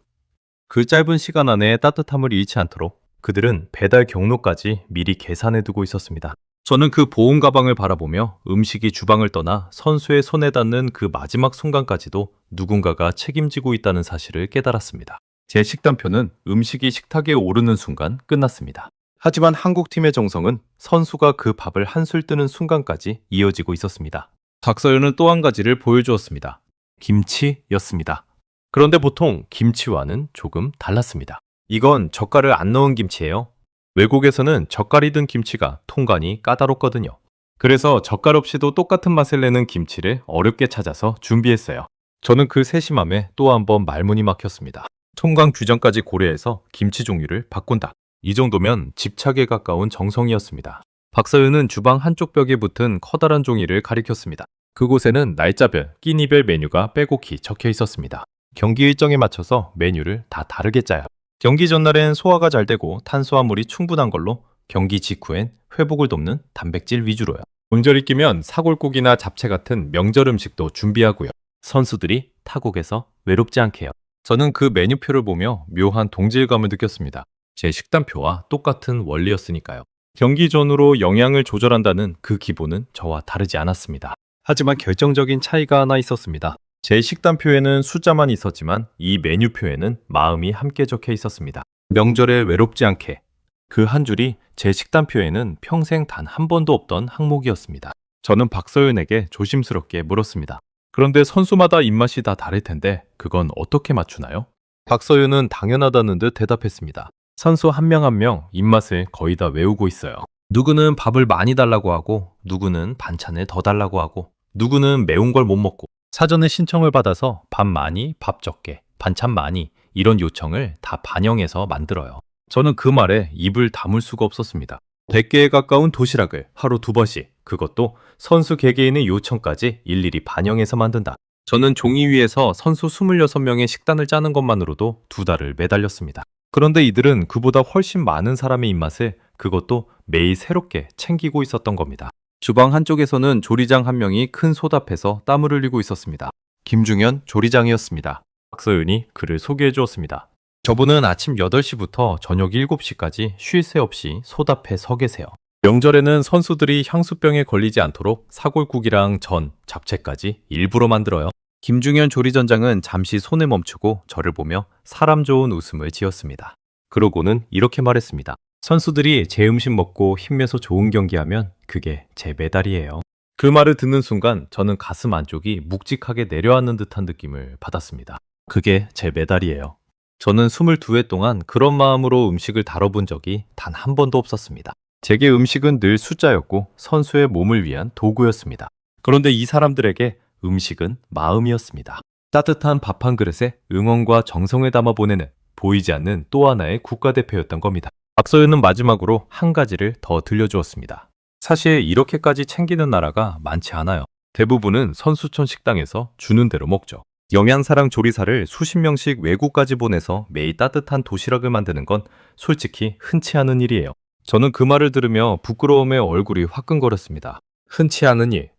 그 짧은 시간 안에 따뜻함을 잃지 않도록 그들은 배달 경로까지 미리 계산해두고 있었습니다. 저는 그 보온 가방을 바라보며 음식이 주방을 떠나 선수의 손에 닿는 그 마지막 순간까지도 누군가가 책임지고 있다는 사실을 깨달았습니다. 제 식단표는 음식이 식탁에 오르는 순간 끝났습니다. 하지만 한국팀의 정성은 선수가 그 밥을 한술 뜨는 순간까지 이어지고 있었습니다. 박서연은 또 한 가지를 보여주었습니다. 김치였습니다. 그런데 보통 김치와는 조금 달랐습니다. 이건 젓갈을 안 넣은 김치예요. 외국에서는 젓갈이 든 김치가 통간이 까다롭거든요. 그래서 젓갈 없이도 똑같은 맛을 내는 김치를 어렵게 찾아서 준비했어요. 저는 그 세심함에 또 한 번 말문이 막혔습니다. 통관 규정까지 고려해서 김치 종류를 바꾼다. 이 정도면 집착에 가까운 정성이었습니다. 박서윤은 주방 한쪽 벽에 붙은 커다란 종이를 가리켰습니다. 그곳에는 날짜별, 끼니별 메뉴가 빼곡히 적혀 있었습니다. 경기 일정에 맞춰서 메뉴를 다 다르게 짜요. 경기 전날엔 소화가 잘 되고 탄수화물이 충분한 걸로, 경기 직후엔 회복을 돕는 단백질 위주로요. 명절이 끼면 사골국이나 잡채 같은 명절 음식도 준비하고요. 선수들이 타국에서 외롭지 않게요. 저는 그 메뉴표를 보며 묘한 동질감을 느꼈습니다. 제 식단표와 똑같은 원리였으니까요. 경기 전후로 영양을 조절한다는 그 기본은 저와 다르지 않았습니다. 하지만 결정적인 차이가 하나 있었습니다. 제 식단표에는 숫자만 있었지만 이 메뉴표에는 마음이 함께 적혀 있었습니다. 명절에 외롭지 않게. 그 한 줄이 제 식단표에는 평생 단 한 번도 없던 항목이었습니다. 저는 박서윤에게 조심스럽게 물었습니다. 그런데 선수마다 입맛이 다 다를 텐데 그건 어떻게 맞추나요? 박서윤은 당연하다는 듯 대답했습니다. 선수 한 명 한 명 입맛을 거의 다 외우고 있어요. 누구는 밥을 많이 달라고 하고, 누구는 반찬을 더 달라고 하고, 누구는 매운 걸 못 먹고, 사전에 신청을 받아서 밥 많이, 밥 적게, 반찬 많이 이런 요청을 다 반영해서 만들어요. 저는 그 말에 입을 다물 수가 없었습니다. 100개에 가까운 도시락을 하루 2번씩, 그것도 선수 개개인의 요청까지 일일이 반영해서 만든다. 저는 종이 위에서 선수 26명의 식단을 짜는 것만으로도 2달을 매달렸습니다. 그런데 이들은 그보다 훨씬 많은 사람의 입맛을, 그것도 매일 새롭게 챙기고 있었던 겁니다. 주방 한쪽에서는 조리장 한 명이 큰 솥앞에서 땀을 흘리고 있었습니다. 김중현 조리장이었습니다. 박서윤이 그를 소개해 주었습니다. 저분은 아침 8시부터 저녁 7시까지 쉴 새 없이 솥앞에 서 계세요. 명절에는 선수들이 향수병에 걸리지 않도록 사골국이랑 전, 잡채까지 일부러 만들어요. 김중현 조리전장은 잠시 손을 멈추고 저를 보며 사람 좋은 웃음을 지었습니다. 그러고는 이렇게 말했습니다. 선수들이 제 음식 먹고 힘내서 좋은 경기하면 그게 제 메달이에요. 그 말을 듣는 순간 저는 가슴 안쪽이 묵직하게 내려앉는 듯한 느낌을 받았습니다. 그게 제 메달이에요. 저는 22회 동안 그런 마음으로 음식을 다뤄본 적이 단 한 번도 없었습니다. 제게 음식은 늘 숫자였고 선수의 몸을 위한 도구였습니다. 그런데 이 사람들에게 음식은 마음이었습니다. 따뜻한 밥 한 그릇에 응원과 정성을 담아 보내는 보이지 않는 또 하나의 국가대표였던 겁니다. 박서윤은 마지막으로 한 가지를 더 들려주었습니다. 사실 이렇게까지 챙기는 나라가 많지 않아요. 대부분은 선수촌 식당에서 주는 대로 먹죠. 영양사랑 조리사를 수십 명씩 외국까지 보내서 매일 따뜻한 도시락을 만드는 건 솔직히 흔치 않은 일이에요. 저는 그 말을 들으며 부끄러움에 얼굴이 화끈거렸습니다. 흔치 않은 일.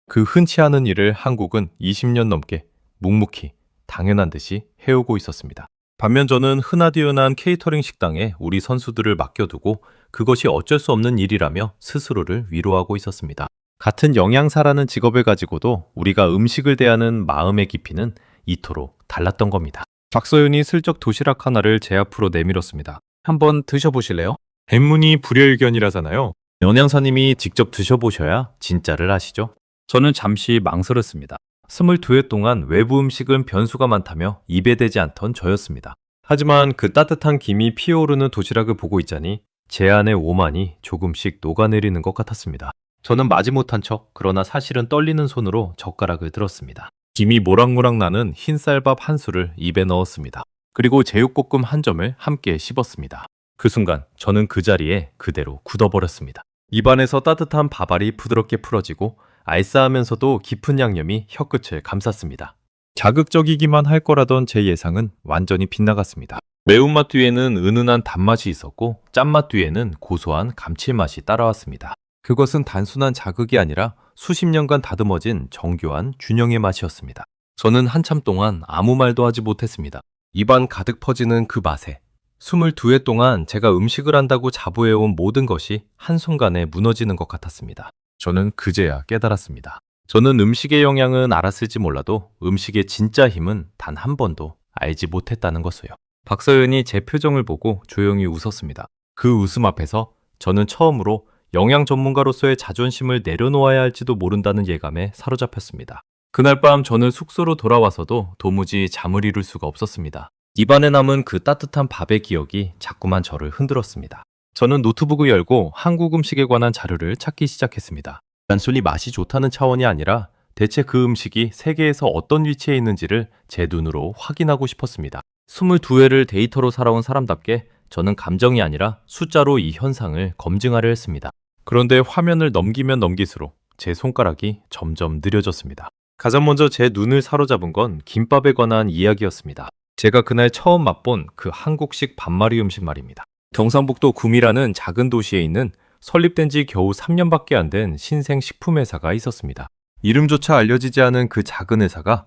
그 흔치 않은 일을 한국은 20년 넘게 묵묵히 당연한 듯이 해오고 있었습니다. 반면 저는 흔하디흔한 케이터링 식당에 우리 선수들을 맡겨두고 그것이 어쩔 수 없는 일이라며 스스로를 위로하고 있었습니다. 같은 영양사라는 직업을 가지고도 우리가 음식을 대하는 마음의 깊이는 이토록 달랐던 겁니다. 박서윤이 슬쩍 도시락 하나를 제 앞으로 내밀었습니다. 한번 드셔보실래요? 백문이 불여일견이라잖아요. 영양사님이 직접 드셔보셔야 진짜를 아시죠? 저는 잠시 망설였습니다. 22회 동안 외부 음식은 변수가 많다며 입에 대지 않던 저였습니다. 하지만 그 따뜻한 김이 피어오르는 도시락을 보고 있자니 제 안의 오만이 조금씩 녹아내리는 것 같았습니다. 저는 마지못한 척, 그러나 사실은 떨리는 손으로 젓가락을 들었습니다. 김이 모락모락 나는 흰쌀밥 한 술을 입에 넣었습니다. 그리고 제육볶음 한 점을 함께 씹었습니다. 그 순간 저는 그 자리에 그대로 굳어버렸습니다. 입안에서 따뜻한 밥알이 부드럽게 풀어지고 알싸하면서도 깊은 양념이 혀끝을 감쌌습니다. 자극적이기만 할 거라던 제 예상은 완전히 빗나갔습니다. 매운맛 뒤에는 은은한 단맛이 있었고 짠맛 뒤에는 고소한 감칠맛이 따라왔습니다. 그것은 단순한 자극이 아니라 수십 년간 다듬어진 정교한 균형의 맛이었습니다. 저는 한참 동안 아무 말도 하지 못했습니다. 입안 가득 퍼지는 그 맛에 22회 동안 제가 음식을 한다고 자부해온 모든 것이 한순간에 무너지는 것 같았습니다. 저는 그제야 깨달았습니다. 저는 음식의 영향은 알았을지 몰라도 음식의 진짜 힘은 단 한 번도 알지 못했다는 것을요. 박서연이 제 표정을 보고 조용히 웃었습니다. 그 웃음 앞에서 저는 처음으로 영양 전문가로서의 자존심을 내려놓아야 할지도 모른다는 예감에 사로잡혔습니다. 그날 밤 저는 숙소로 돌아와서도 도무지 잠을 이룰 수가 없었습니다. 입안에 남은 그 따뜻한 밥의 기억이 자꾸만 저를 흔들었습니다. 저는 노트북을 열고 한국 음식에 관한 자료를 찾기 시작했습니다. 단순히 맛이 좋다는 차원이 아니라 대체 그 음식이 세계에서 어떤 위치에 있는지를 제 눈으로 확인하고 싶었습니다. 22회를 데이터로 살아온 사람답게 저는 감정이 아니라 숫자로 이 현상을 검증하려 했습니다. 그런데 화면을 넘기면 넘길수록 제 손가락이 점점 느려졌습니다. 가장 먼저 제 눈을 사로잡은 건 김밥에 관한 이야기였습니다. 제가 그날 처음 맛본 그 한국식 반마리 음식 말입니다. 경상북도 구미라는 작은 도시에 있는 설립된 지 겨우 3년밖에 안 된 신생 식품회사가 있었습니다. 이름조차 알려지지 않은 그 작은 회사가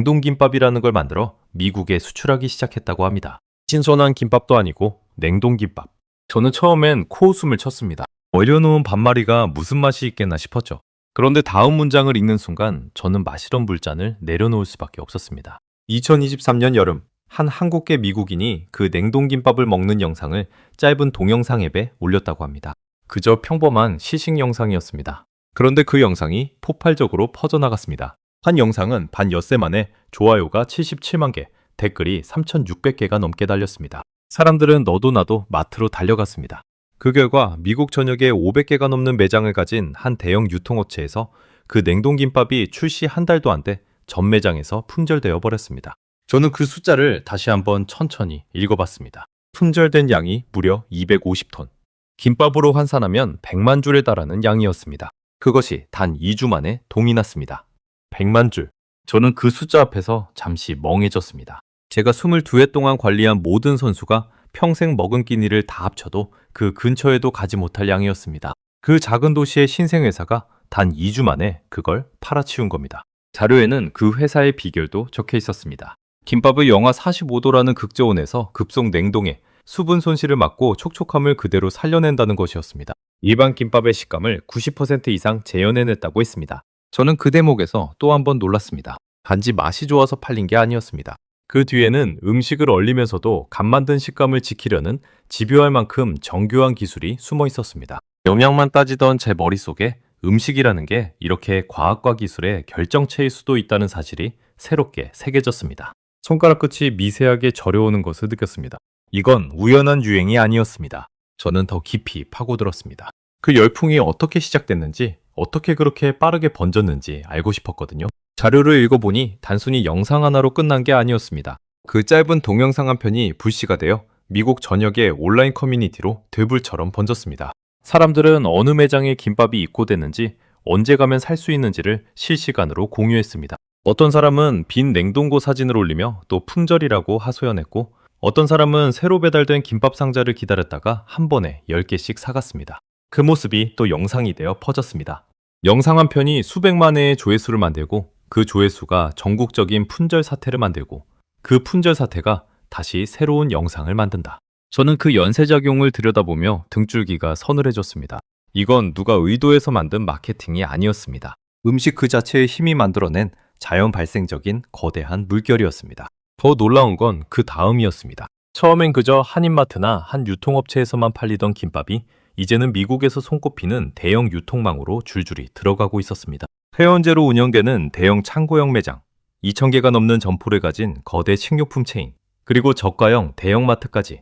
냉동김밥이라는 걸 만들어 미국에 수출하기 시작했다고 합니다. 신선한 김밥도 아니고 냉동김밥. 저는 처음엔 코웃음을 쳤습니다. 얼려놓은 반마리가 무슨 맛이 있겠나 싶었죠. 그런데 다음 문장을 읽는 순간 저는 마시던 물잔을 내려놓을 수밖에 없었습니다. 2023년 여름, 한 한국계 미국인이 그 냉동김밥을 먹는 영상을 짧은 동영상 앱에 올렸다고 합니다. 그저 평범한 시식 영상이었습니다. 그런데 그 영상이 폭발적으로 퍼져나갔습니다. 한 영상은 반 엿새 만에 좋아요가 77만 개, 댓글이 3,600개가 넘게 달렸습니다. 사람들은 너도 나도 마트로 달려갔습니다. 그 결과 미국 전역에 500개가 넘는 매장을 가진 한 대형 유통업체에서 그 냉동김밥이 출시 한 달도 안 돼 전 매장에서 품절되어 버렸습니다. 저는 그 숫자를 다시 한번 천천히 읽어봤습니다. 품절된 양이 무려 250톤. 김밥으로 환산하면 100만 줄에 달하는 양이었습니다. 그것이 단 2주 만에 동이 났습니다. 100만 줄. 저는 그 숫자 앞에서 잠시 멍해졌습니다. 제가 22회 동안 관리한 모든 선수가 평생 먹은 끼니를 다 합쳐도 그 근처에도 가지 못할 양이었습니다. 그 작은 도시의 신생회사가 단 2주 만에 그걸 팔아치운 겁니다. 자료에는 그 회사의 비결도 적혀 있었습니다. 김밥을 영하 45도라는 극저온에서 급속 냉동해 수분 손실을 막고 촉촉함을 그대로 살려낸다는 것이었습니다. 일반 김밥의 식감을 90% 이상 재현해냈다고 했습니다. 저는 그 대목에서 또 한 번 놀랐습니다. 단지 맛이 좋아서 팔린 게 아니었습니다. 그 뒤에는 음식을 얼리면서도 간 만든 식감을 지키려는 집요할 만큼 정교한 기술이 숨어 있었습니다. 영양만 따지던 제 머릿속에 음식이라는 게 이렇게 과학과 기술의 결정체일 수도 있다는 사실이 새롭게 새겨졌습니다. 손가락 끝이 미세하게 저려오는 것을 느꼈습니다. 이건 우연한 유행이 아니었습니다. 저는 더 깊이 파고들었습니다. 그 열풍이 어떻게 시작됐는지, 어떻게 그렇게 빠르게 번졌는지 알고 싶었거든요. 자료를 읽어보니 단순히 영상 하나로 끝난 게 아니었습니다. 그 짧은 동영상 한 편이 불씨가 되어 미국 전역의 온라인 커뮤니티로 들불처럼 번졌습니다. 사람들은 어느 매장에 김밥이 입고됐는지, 언제 가면 살 수 있는지를 실시간으로 공유했습니다. 어떤 사람은 빈 냉동고 사진을 올리며 또 품절이라고 하소연했고, 어떤 사람은 새로 배달된 김밥 상자를 기다렸다가 한 번에 10개씩 사갔습니다. 그 모습이 또 영상이 되어 퍼졌습니다. 영상 한 편이 수백만 회의 조회수를 만들고, 그 조회수가 전국적인 품절 사태를 만들고, 그 품절 사태가 다시 새로운 영상을 만든다. 저는 그 연쇄작용을 들여다보며 등줄기가 서늘해졌습니다. 이건 누가 의도해서 만든 마케팅이 아니었습니다. 음식 그 자체의 힘이 만들어낸 자연 발생적인 거대한 물결이었습니다. 더 놀라운 건 그 다음이었습니다. 처음엔 그저 한인마트나 한 유통업체에서만 팔리던 김밥이 이제는 미국에서 손꼽히는 대형 유통망으로 줄줄이 들어가고 있었습니다. 회원제로 운영되는 대형 창고형 매장, 2,000개가 넘는 점포를 가진 거대 식료품 체인, 그리고 저가형 대형마트까지.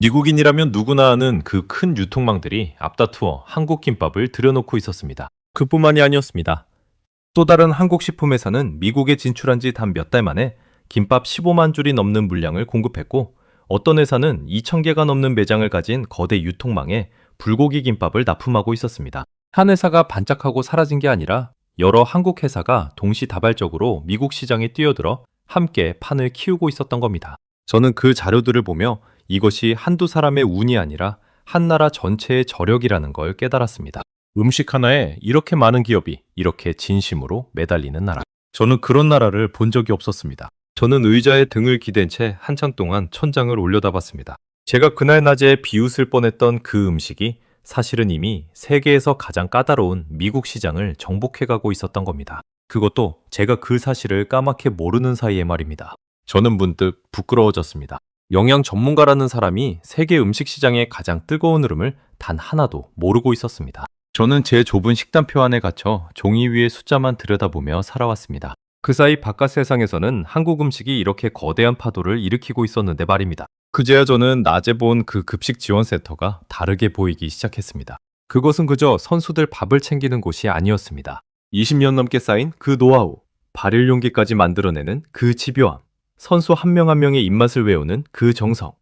미국인이라면 누구나 아는 그 큰 유통망들이 앞다투어 한국 김밥을 들여놓고 있었습니다. 그뿐만이 아니었습니다. 또 다른 한국 식품회사는 미국에 진출한 지 단 몇 달 만에 김밥 15만 줄이 넘는 물량을 공급했고, 어떤 회사는 2,000개가 넘는 매장을 가진 거대 유통망에 불고기 김밥을 납품하고 있었습니다. 한 회사가 반짝하고 사라진 게 아니라 여러 한국 회사가 동시다발적으로 미국 시장에 뛰어들어 함께 판을 키우고 있었던 겁니다. 저는 그 자료들을 보며 이것이 한두 사람의 운이 아니라 한 나라 전체의 저력이라는 걸 깨달았습니다. 음식 하나에 이렇게 많은 기업이 이렇게 진심으로 매달리는 나라. 저는 그런 나라를 본 적이 없었습니다. 저는 의자에 등을 기댄 채 한참 동안 천장을 올려다봤습니다. 제가 그날 낮에 비웃을 뻔했던 그 음식이 사실은 이미 세계에서 가장 까다로운 미국 시장을 정복해가고 있었던 겁니다. 그것도 제가 그 사실을 까맣게 모르는 사이에 말입니다. 저는 문득 부끄러워졌습니다. 영양 전문가라는 사람이 세계 음식 시장의 가장 뜨거운 흐름을 단 하나도 모르고 있었습니다. 저는 제 좁은 식단표 안에 갇혀 종이 위의 숫자만 들여다보며 살아왔습니다. 그 사이 바깥 세상에서는 한국 음식이 이렇게 거대한 파도를 일으키고 있었는데 말입니다. 그제야 저는 낮에 본 그 급식 지원센터가 다르게 보이기 시작했습니다. 그것은 그저 선수들 밥을 챙기는 곳이 아니었습니다. 20년 넘게 쌓인 그 노하우, 발열 용기까지 만들어내는 그 집요함, 선수 한 명 한 명의 입맛을 외우는 그 정성,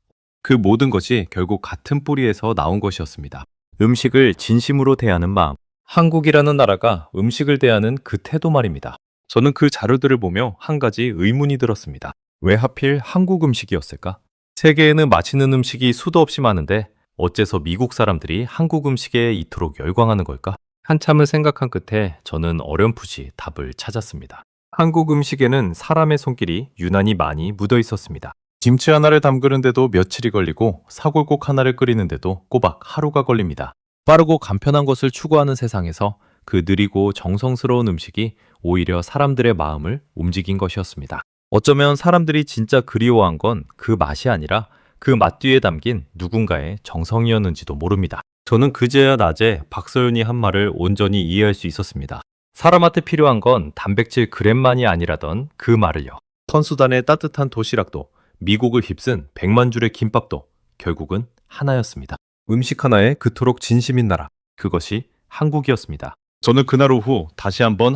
그 모든 것이 결국 같은 뿌리에서 나온 것이었습니다. 음식을 진심으로 대하는 마음, 한국이라는 나라가 음식을 대하는 그 태도 말입니다. 저는 그 자료들을 보며 한 가지 의문이 들었습니다. 왜 하필 한국 음식이었을까? 세계에는 맛있는 음식이 수도 없이 많은데 어째서 미국 사람들이 한국 음식에 이토록 열광하는 걸까? 한참을 생각한 끝에 저는 어렴풋이 답을 찾았습니다. 한국 음식에는 사람의 손길이 유난히 많이 묻어 있었습니다. 김치 하나를 담그는데도 며칠이 걸리고 사골국 하나를 끓이는데도 꼬박 하루가 걸립니다. 빠르고 간편한 것을 추구하는 세상에서 그 느리고 정성스러운 음식이 오히려 사람들의 마음을 움직인 것이었습니다. 어쩌면 사람들이 진짜 그리워한 건 그 맛이 아니라 그 맛 뒤에 담긴 누군가의 정성이었는지도 모릅니다. 저는 그제야 낮에 박서윤이 한 말을 온전히 이해할 수 있었습니다. 사람한테 필요한 건 단백질 그램만이 아니라던 그 말을요. 선수단의 따뜻한 도시락도 미국을 휩쓴 100만 줄의 김밥도 결국은 하나였습니다. 음식 하나에 그토록 진심인 나라, 그것이 한국이었습니다. 저는 그날 오후 다시 한번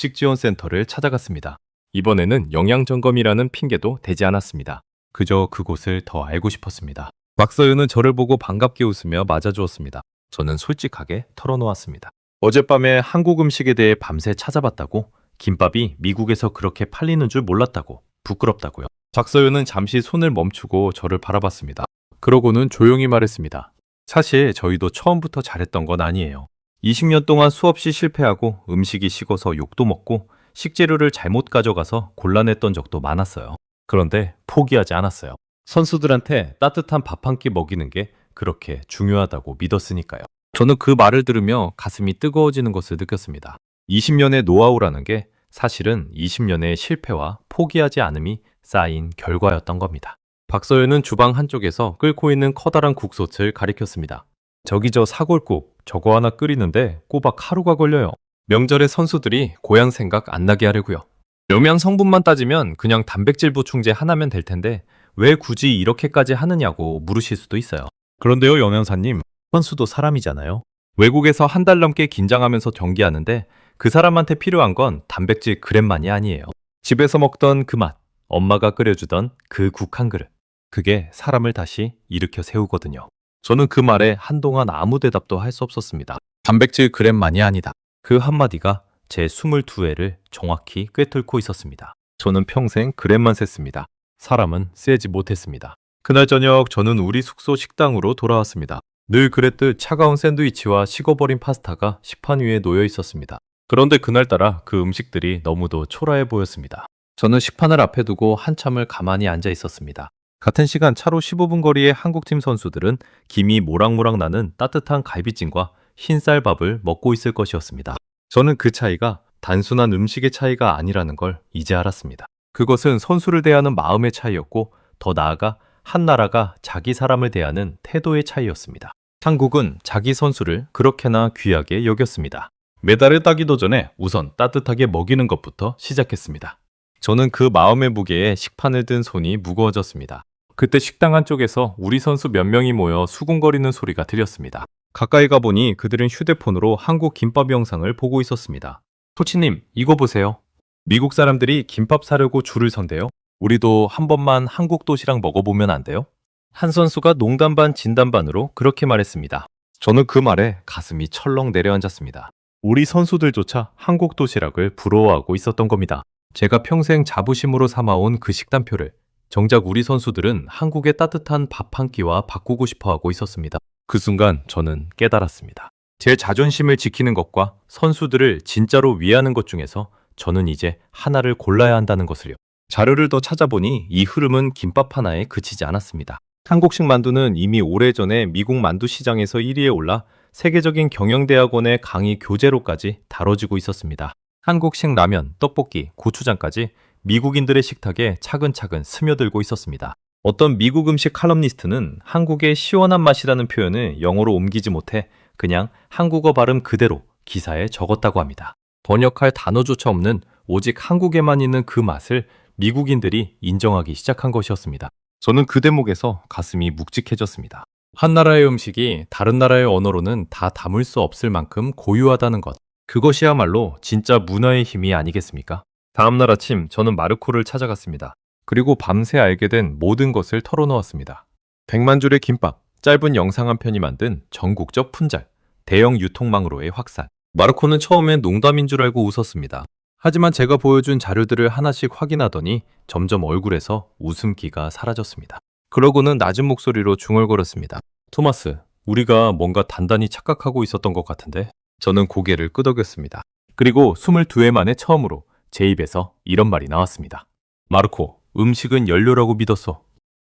한국급식지원센터를 찾아갔습니다. 이번에는 영양점검이라는 핑계도 되지 않았습니다. 그저 그곳을 더 알고 싶었습니다. 박서윤은 저를 보고 반갑게 웃으며 맞아주었습니다. 저는 솔직하게 털어놓았습니다. 어젯밤에 한국 음식에 대해 밤새 찾아봤다고, 김밥이 미국에서 그렇게 팔리는 줄 몰랐다고, 부끄럽다고요. 박서윤은 잠시 손을 멈추고 저를 바라봤습니다. 그러고는 조용히 말했습니다. 사실 저희도 처음부터 잘했던 건 아니에요. 20년 동안 수없이 실패하고 음식이 식어서 욕도 먹고 식재료를 잘못 가져가서 곤란했던 적도 많았어요. 그런데 포기하지 않았어요. 선수들한테 따뜻한 밥 한 끼 먹이는 게 그렇게 중요하다고 믿었으니까요. 저는 그 말을 들으며 가슴이 뜨거워지는 것을 느꼈습니다. 20년의 노하우라는 게 사실은 20년의 실패와 포기하지 않음이 쌓인 결과였던 겁니다. 박서윤은 주방 한쪽에서 끓고 있는 커다란 국솥을 가리켰습니다. 저기 저 사골국 저거 하나 끓이는데 꼬박 하루가 걸려요. 명절에 선수들이 고향 생각 안 나게 하려고요. 영양 성분만 따지면 그냥 단백질 보충제 하나면 될 텐데 왜 굳이 이렇게까지 하느냐고 물으실 수도 있어요. 그런데요, 영양사님, 선수도 사람이잖아요. 외국에서 한 달 넘게 긴장하면서 경기하는데 그 사람한테 필요한 건 단백질 그램만이 아니에요. 집에서 먹던 그 맛, 엄마가 끓여주던 그 국 한 그릇, 그게 사람을 다시 일으켜 세우거든요. 저는 그 말에 한동안 아무 대답도 할 수 없었습니다. 단백질 그램만이 아니다. 그 한마디가 제 22회를 정확히 꿰뚫고 있었습니다. 저는 평생 그램만 셌습니다. 사람은 세지 못했습니다. 그날 저녁 저는 우리 숙소 식당으로 돌아왔습니다. 늘 그랬듯 차가운 샌드위치와 식어버린 파스타가 식판 위에 놓여 있었습니다. 그런데 그날따라 그 음식들이 너무도 초라해 보였습니다. 저는 식판을 앞에 두고 한참을 가만히 앉아 있었습니다. 같은 시간 차로 15분 거리의 한국팀 선수들은 김이 모락모락 나는 따뜻한 갈비찜과 흰쌀밥을 먹고 있을 것이었습니다. 저는 그 차이가 단순한 음식의 차이가 아니라는 걸 이제 알았습니다. 그것은 선수를 대하는 마음의 차이였고 더 나아가 한 나라가 자기 사람을 대하는 태도의 차이였습니다. 한국은 자기 선수를 그렇게나 귀하게 여겼습니다. 메달을 따기도 전에 우선 따뜻하게 먹이는 것부터 시작했습니다. 저는 그 마음의 무게에 식판을 든 손이 무거워졌습니다. 그때 식당 한쪽에서 우리 선수 몇 명이 모여 수군거리는 소리가 들렸습니다. 가까이 가보니 그들은 휴대폰으로 한국 김밥 영상을 보고 있었습니다. 코치님, 이거 보세요. 미국 사람들이 김밥 사려고 줄을 선대요. 우리도 한 번만 한국 도시락 먹어보면 안 돼요? 한 선수가 농담 반 진담 반으로 그렇게 말했습니다. 저는 그 말에 가슴이 철렁 내려앉았습니다. 우리 선수들조차 한국 도시락을 부러워하고 있었던 겁니다. 제가 평생 자부심으로 삼아온 그 식단표를 정작 우리 선수들은 한국의 따뜻한 밥 한 끼와 바꾸고 싶어하고 있었습니다. 그 순간 저는 깨달았습니다. 제 자존심을 지키는 것과 선수들을 진짜로 위하는 것 중에서 저는 이제 하나를 골라야 한다는 것을요. 자료를 더 찾아보니 이 흐름은 김밥 하나에 그치지 않았습니다. 한국식 만두는 이미 오래전에 미국 만두 시장에서 1위에 올라 세계적인 경영대학원의 강의 교재로까지 다뤄지고 있었습니다. 한국식 라면, 떡볶이, 고추장까지 미국인들의 식탁에 차근차근 스며들고 있었습니다. 어떤 미국 음식 칼럼니스트는 한국의 시원한 맛이라는 표현을 영어로 옮기지 못해 그냥 한국어 발음 그대로 기사에 적었다고 합니다. 번역할 단어조차 없는 오직 한국에만 있는 그 맛을 미국인들이 인정하기 시작한 것이었습니다. 저는 그 대목에서 가슴이 묵직해졌습니다. 한 나라의 음식이 다른 나라의 언어로는 다 담을 수 없을 만큼 고유하다는 것. 그것이야말로 진짜 문화의 힘이 아니겠습니까? 다음날 아침 저는 마르코를 찾아갔습니다. 그리고 밤새 알게 된 모든 것을 털어놓았습니다. 100만 줄의 김밥, 짧은 영상 한 편이 만든 전국적 품절, 대형 유통망으로의 확산. 마르코는 처음엔 농담인 줄 알고 웃었습니다. 하지만 제가 보여준 자료들을 하나씩 확인하더니 점점 얼굴에서 웃음기가 사라졌습니다. 그러고는 낮은 목소리로 중얼거렸습니다. 토마스, 우리가 뭔가 단단히 착각하고 있었던 것 같은데? 저는 고개를 끄덕였습니다. 그리고 22회 만에 처음으로 제 입에서 이런 말이 나왔습니다. 마르코, 음식은 연료라고 믿었어.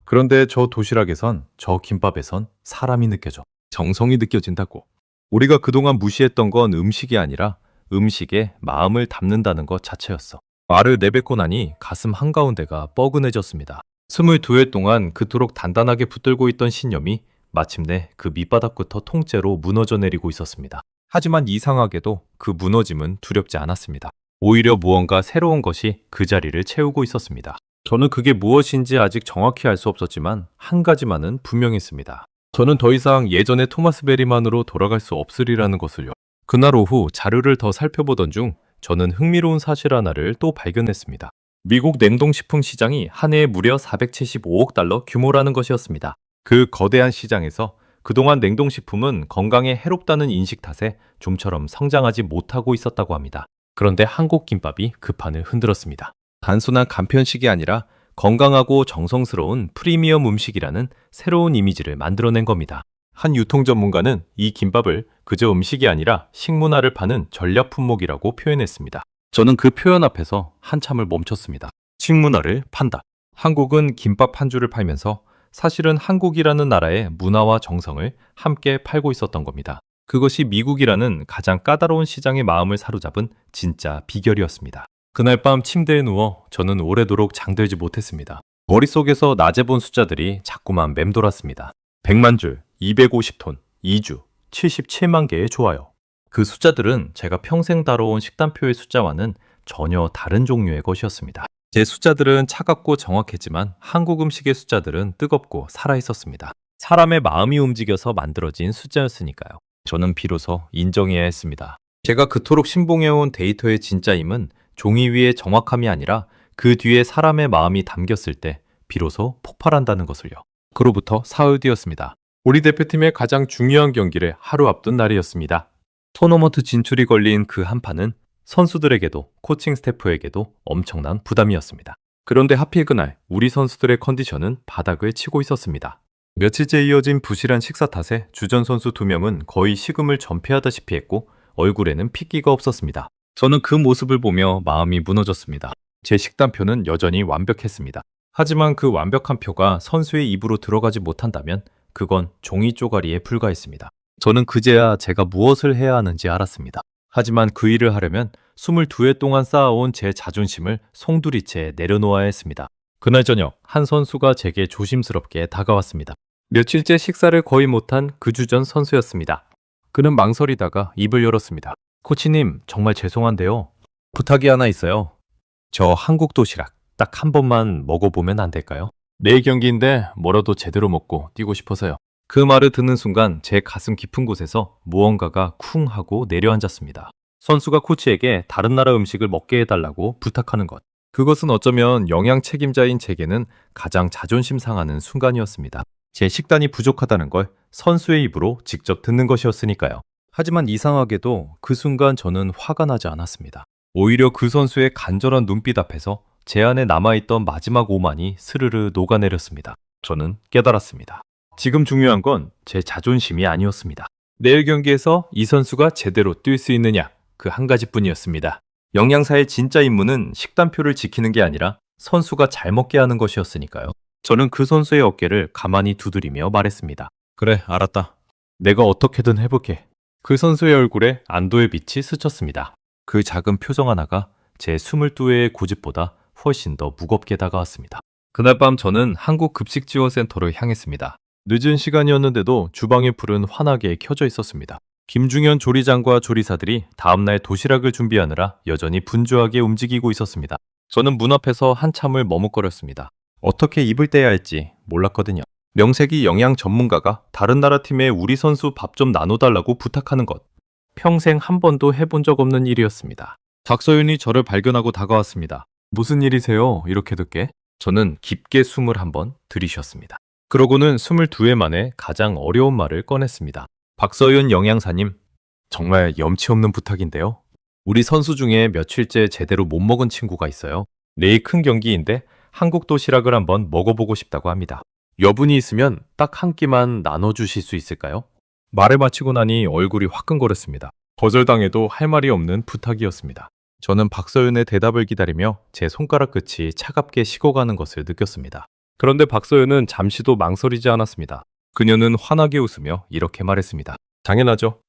그런데 저 도시락에선, 저 김밥에선 사람이 느껴져. 정성이 느껴진다고. 우리가 그동안 무시했던 건 음식이 아니라 음식에 마음을 담는다는 것 자체였어. 말을 내뱉고 나니 가슴 한가운데가 뻐근해졌습니다. 22회 동안 그토록 단단하게 붙들고 있던 신념이 마침내 그 밑바닥부터 통째로 무너져 내리고 있었습니다. 하지만 이상하게도 그 무너짐은 두렵지 않았습니다. 오히려 무언가 새로운 것이 그 자리를 채우고 있었습니다. 저는 그게 무엇인지 아직 정확히 알 수 없었지만 한 가지만은 분명했습니다. 저는 더 이상 예전의 토마스 베리만으로 돌아갈 수 없으리라는 것을요. 그날 오후 자료를 더 살펴보던 중 저는 흥미로운 사실 하나를 또 발견했습니다. 미국 냉동식품 시장이 한 해에 무려 475억 달러 규모라는 것이었습니다. 그 거대한 시장에서 그동안 냉동식품은 건강에 해롭다는 인식 탓에 좀처럼 성장하지 못하고 있었다고 합니다. 그런데 한국 김밥이 그 판을 흔들었습니다. 단순한 간편식이 아니라 건강하고 정성스러운 프리미엄 음식이라는 새로운 이미지를 만들어낸 겁니다. 한 유통 전문가는 이 김밥을 그저 음식이 아니라 식문화를 파는 전략 품목이라고 표현했습니다. 저는 그 표현 앞에서 한참을 멈췄습니다. 식문화를 판다. 한국은 김밥 한 줄을 팔면서 사실은 한국이라는 나라의 문화와 정성을 함께 팔고 있었던 겁니다. 그것이 미국이라는 가장 까다로운 시장의 마음을 사로잡은 진짜 비결이었습니다. 그날 밤 침대에 누워 저는 오래도록 잠들지 못했습니다. 머릿속에서 낮에 본 숫자들이 자꾸만 맴돌았습니다. 100만 줄, 250톤, 2주, 77만 개의 좋아요. 그 숫자들은 제가 평생 다뤄온 식단표의 숫자와는 전혀 다른 종류의 것이었습니다. 제 숫자들은 차갑고 정확했지만 한국 음식의 숫자들은 뜨겁고 살아있었습니다. 사람의 마음이 움직여서 만들어진 숫자였으니까요. 저는 비로소 인정해야 했습니다. 제가 그토록 신봉해온 데이터의 진짜임은 종이 위의 정확함이 아니라 그 뒤에 사람의 마음이 담겼을 때 비로소 폭발한다는 것을요. 그로부터 사흘 뒤였습니다. 우리 대표팀의 가장 중요한 경기를 하루 앞둔 날이었습니다. 토너먼트 진출이 걸린 그 한판은 선수들에게도 코칭 스태프에게도 엄청난 부담이었습니다. 그런데 하필 그날 우리 선수들의 컨디션은 바닥을 치고 있었습니다. 며칠째 이어진 부실한 식사 탓에 주전 선수 2명은 거의 식음을 전폐하다시피 했고 얼굴에는 핏기가 없었습니다. 저는 그 모습을 보며 마음이 무너졌습니다. 제 식단표는 여전히 완벽했습니다. 하지만 그 완벽한 표가 선수의 입으로 들어가지 못한다면 그건 종이 쪼가리에 불과했습니다. 저는 그제야 제가 무엇을 해야 하는지 알았습니다. 하지만 그 일을 하려면 22회 동안 쌓아온 제 자존심을 송두리째 내려놓아야 했습니다. 그날 저녁 한 선수가 제게 조심스럽게 다가왔습니다. 며칠째 식사를 거의 못한 그 주전 선수였습니다. 그는 망설이다가 입을 열었습니다. 코치님, 정말 죄송한데요. 부탁이 하나 있어요. 저 한국 도시락 딱 한 번만 먹어보면 안 될까요? 내일 경기인데 뭐라도 제대로 먹고 뛰고 싶어서요. 그 말을 듣는 순간 제 가슴 깊은 곳에서 무언가가 쿵 하고 내려앉았습니다. 선수가 코치에게 다른 나라 음식을 먹게 해달라고 부탁하는 것. 그것은 어쩌면 영양 책임자인 제게는 가장 자존심 상하는 순간이었습니다. 제 식단이 부족하다는 걸 선수의 입으로 직접 듣는 것이었으니까요. 하지만 이상하게도 그 순간 저는 화가 나지 않았습니다. 오히려 그 선수의 간절한 눈빛 앞에서 제 안에 남아있던 마지막 오만이 스르르 녹아내렸습니다. 저는 깨달았습니다. 지금 중요한 건 제 자존심이 아니었습니다. 내일 경기에서 이 선수가 제대로 뛸 수 있느냐, 그 한 가지뿐이었습니다. 영양사의 진짜 임무는 식단표를 지키는 게 아니라 선수가 잘 먹게 하는 것이었으니까요. 저는 그 선수의 어깨를 가만히 두드리며 말했습니다. 그래, 알았다. 내가 어떻게든 해볼게. 그 선수의 얼굴에 안도의 빛이 스쳤습니다. 그 작은 표정 하나가 제 22회의 고집보다 훨씬 더 무겁게 다가왔습니다. 그날 밤 저는 한국급식지원센터를 향했습니다. 늦은 시간이었는데도 주방의 불은 환하게 켜져 있었습니다. 김중현 조리장과 조리사들이 다음날 도시락을 준비하느라 여전히 분주하게 움직이고 있었습니다. 저는 문 앞에서 한참을 머뭇거렸습니다. 어떻게 입을 떼야 할지 몰랐거든요. 명색이 영양 전문가가 다른 나라 팀에 우리 선수 밥 좀 나눠달라고 부탁하는 것. 평생 한 번도 해본 적 없는 일이었습니다. 박서윤이 저를 발견하고 다가왔습니다. 무슨 일이세요? 이렇게 늦게? 저는 깊게 숨을 한번 들이쉬었습니다. 그러고는 22회 만에 가장 어려운 말을 꺼냈습니다. 박서윤 영양사님, 정말 염치 없는 부탁인데요. 우리 선수 중에 며칠째 제대로 못 먹은 친구가 있어요. 내일 큰 경기인데 한국 도시락을 한번 먹어보고 싶다고 합니다. 여분이 있으면 딱 한 끼만 나눠주실 수 있을까요? 말을 마치고 나니 얼굴이 화끈거렸습니다. 거절당해도 할 말이 없는 부탁이었습니다. 저는 박서윤의 대답을 기다리며 제 손가락 끝이 차갑게 식어가는 것을 느꼈습니다. 그런데 박서윤은 잠시도 망설이지 않았습니다. 그녀는 환하게 웃으며 이렇게 말했습니다. 당연하죠.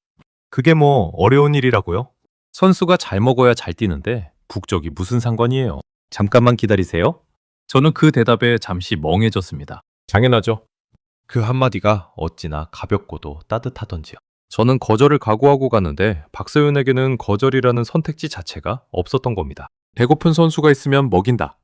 그게 뭐 어려운 일이라고요? 선수가 잘 먹어야 잘 뛰는데 국적이 무슨 상관이에요? 잠깐만 기다리세요. 저는 그 대답에 잠시 멍해졌습니다. 당연하죠. 그 한마디가 어찌나 가볍고도 따뜻하던지요. 저는 거절을 각오하고 갔는데 박서윤에게는 거절이라는 선택지 자체가 없었던 겁니다. 배고픈 선수가 있으면 먹인다.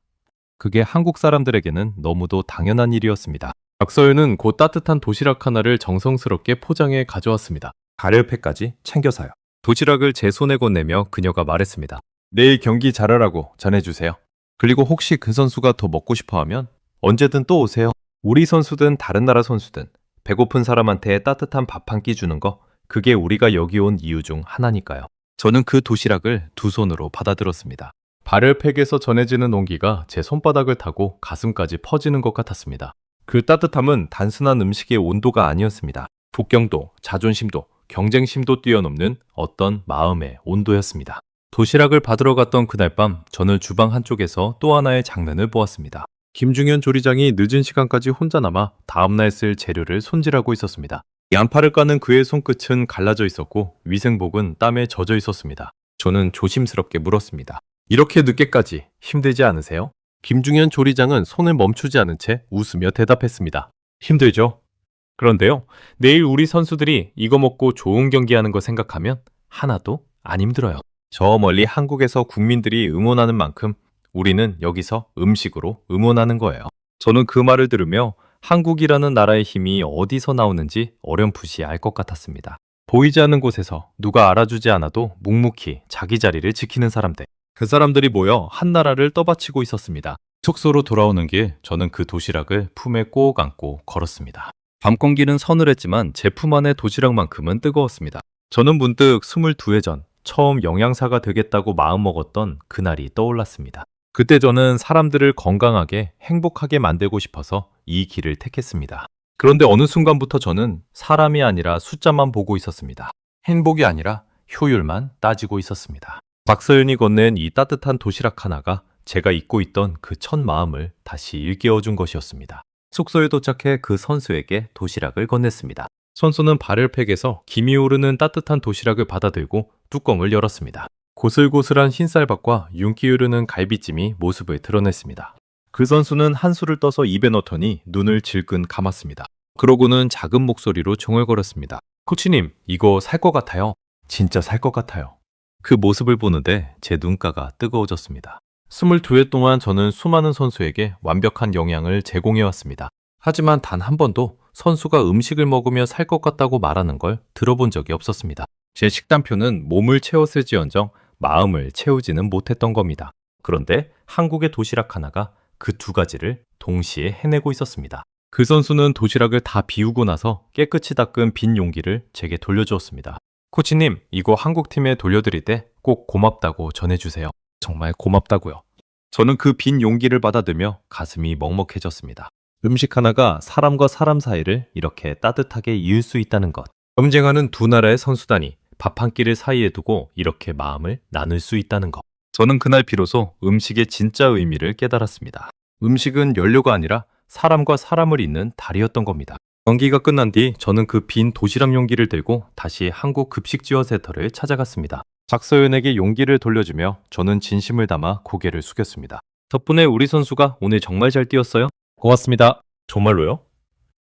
그게 한국 사람들에게는 너무도 당연한 일이었습니다. 박서윤은 곧 따뜻한 도시락 하나를 정성스럽게 포장해 가져왔습니다. 가려패까지 챙겨서요. 도시락을 제 손에 건네며 그녀가 말했습니다. 내일 경기 잘하라고 전해주세요. 그리고 혹시 그 선수가 더 먹고 싶어하면 언제든 또 오세요. 우리 선수든 다른 나라 선수든 배고픈 사람한테 따뜻한 밥 한 끼 주는 거, 그게 우리가 여기 온 이유 중 하나니까요. 저는 그 도시락을 두 손으로 받아들었습니다. 발열팩에서 전해지는 온기가 제 손바닥을 타고 가슴까지 퍼지는 것 같았습니다. 그 따뜻함은 단순한 음식의 온도가 아니었습니다. 폭경도, 자존심도, 경쟁심도 뛰어넘는 어떤 마음의 온도였습니다. 도시락을 받으러 갔던 그날 밤, 저는 주방 한쪽에서 또 하나의 장면을 보았습니다. 김중현 조리장이 늦은 시간까지 혼자 남아 다음날 쓸 재료를 손질하고 있었습니다. 양파를 까는 그의 손끝은 갈라져 있었고 위생복은 땀에 젖어 있었습니다. 저는 조심스럽게 물었습니다. 이렇게 늦게까지 힘들지 않으세요? 김중현 조리장은 손을 멈추지 않은 채 웃으며 대답했습니다. 힘들죠? 그런데요, 내일 우리 선수들이 이거 먹고 좋은 경기하는 거 생각하면 하나도 안 힘들어요. 저 멀리 한국에서 국민들이 응원하는 만큼 우리는 여기서 음식으로 응원하는 거예요. 저는 그 말을 들으며 한국이라는 나라의 힘이 어디서 나오는지 어렴풋이 알 것 같았습니다. 보이지 않는 곳에서 누가 알아주지 않아도 묵묵히 자기 자리를 지키는 사람들. 그 사람들이 모여 한 나라를 떠받치고 있었습니다. 숙소로 돌아오는 길, 저는 그 도시락을 품에 꼭 안고 걸었습니다. 밤 공기는 서늘했지만 제 품 안의 도시락만큼은 뜨거웠습니다. 저는 문득 22회 전 처음 영양사가 되겠다고 마음먹었던 그날이 떠올랐습니다. 그때 저는 사람들을 건강하게 행복하게 만들고 싶어서 이 길을 택했습니다. 그런데 어느 순간부터 저는 사람이 아니라 숫자만 보고 있었습니다. 행복이 아니라 효율만 따지고 있었습니다. 박서윤이 건넨 이 따뜻한 도시락 하나가 제가 잊고 있던 그 첫 마음을 다시 일깨워준 것이었습니다. 숙소에 도착해 그 선수에게 도시락을 건넸습니다. 선수는 발열팩에서 김이 오르는 따뜻한 도시락을 받아들고 뚜껑을 열었습니다. 고슬고슬한 흰쌀밥과 윤기 흐르는 갈비찜이 모습을 드러냈습니다. 그 선수는 한술을 떠서 입에 넣더니 눈을 질끈 감았습니다. 그러고는 작은 목소리로 중얼거렸습니다. 코치님, 이거 살 것 같아요. 진짜 살 것 같아요. 그 모습을 보는데 제 눈가가 뜨거워졌습니다. 22회 동안 저는 수많은 선수에게 완벽한 영양을 제공해왔습니다. 하지만 단 한 번도 선수가 음식을 먹으며 살 것 같다고 말하는 걸 들어본 적이 없었습니다. 제 식단표는 몸을 채웠을지언정 마음을 채우지는 못했던 겁니다. 그런데 한국의 도시락 하나가 그 두 가지를 동시에 해내고 있었습니다. 그 선수는 도시락을 다 비우고 나서 깨끗이 닦은 빈 용기를 제게 돌려주었습니다. 코치님, 이거 한국팀에 돌려드릴 때 꼭 고맙다고 전해주세요. 정말 고맙다고요. 저는 그 빈 용기를 받아들며 가슴이 먹먹해졌습니다. 음식 하나가 사람과 사람 사이를 이렇게 따뜻하게 이을 수 있다는 것. 경쟁하는 두 나라의 선수단이 밥 한 끼를 사이에 두고 이렇게 마음을 나눌 수 있다는 것. 저는 그날 비로소 음식의 진짜 의미를 깨달았습니다. 음식은 연료가 아니라 사람과 사람을 잇는 다리였던 겁니다. 경기가 끝난 뒤 저는 그 빈 도시락 용기를 들고 다시 한국 급식 지원 센터를 찾아갔습니다. 박서연에게 용기를 돌려주며 저는 진심을 담아 고개를 숙였습니다. 덕분에 우리 선수가 오늘 정말 잘 뛰었어요. 고맙습니다. 정말로요?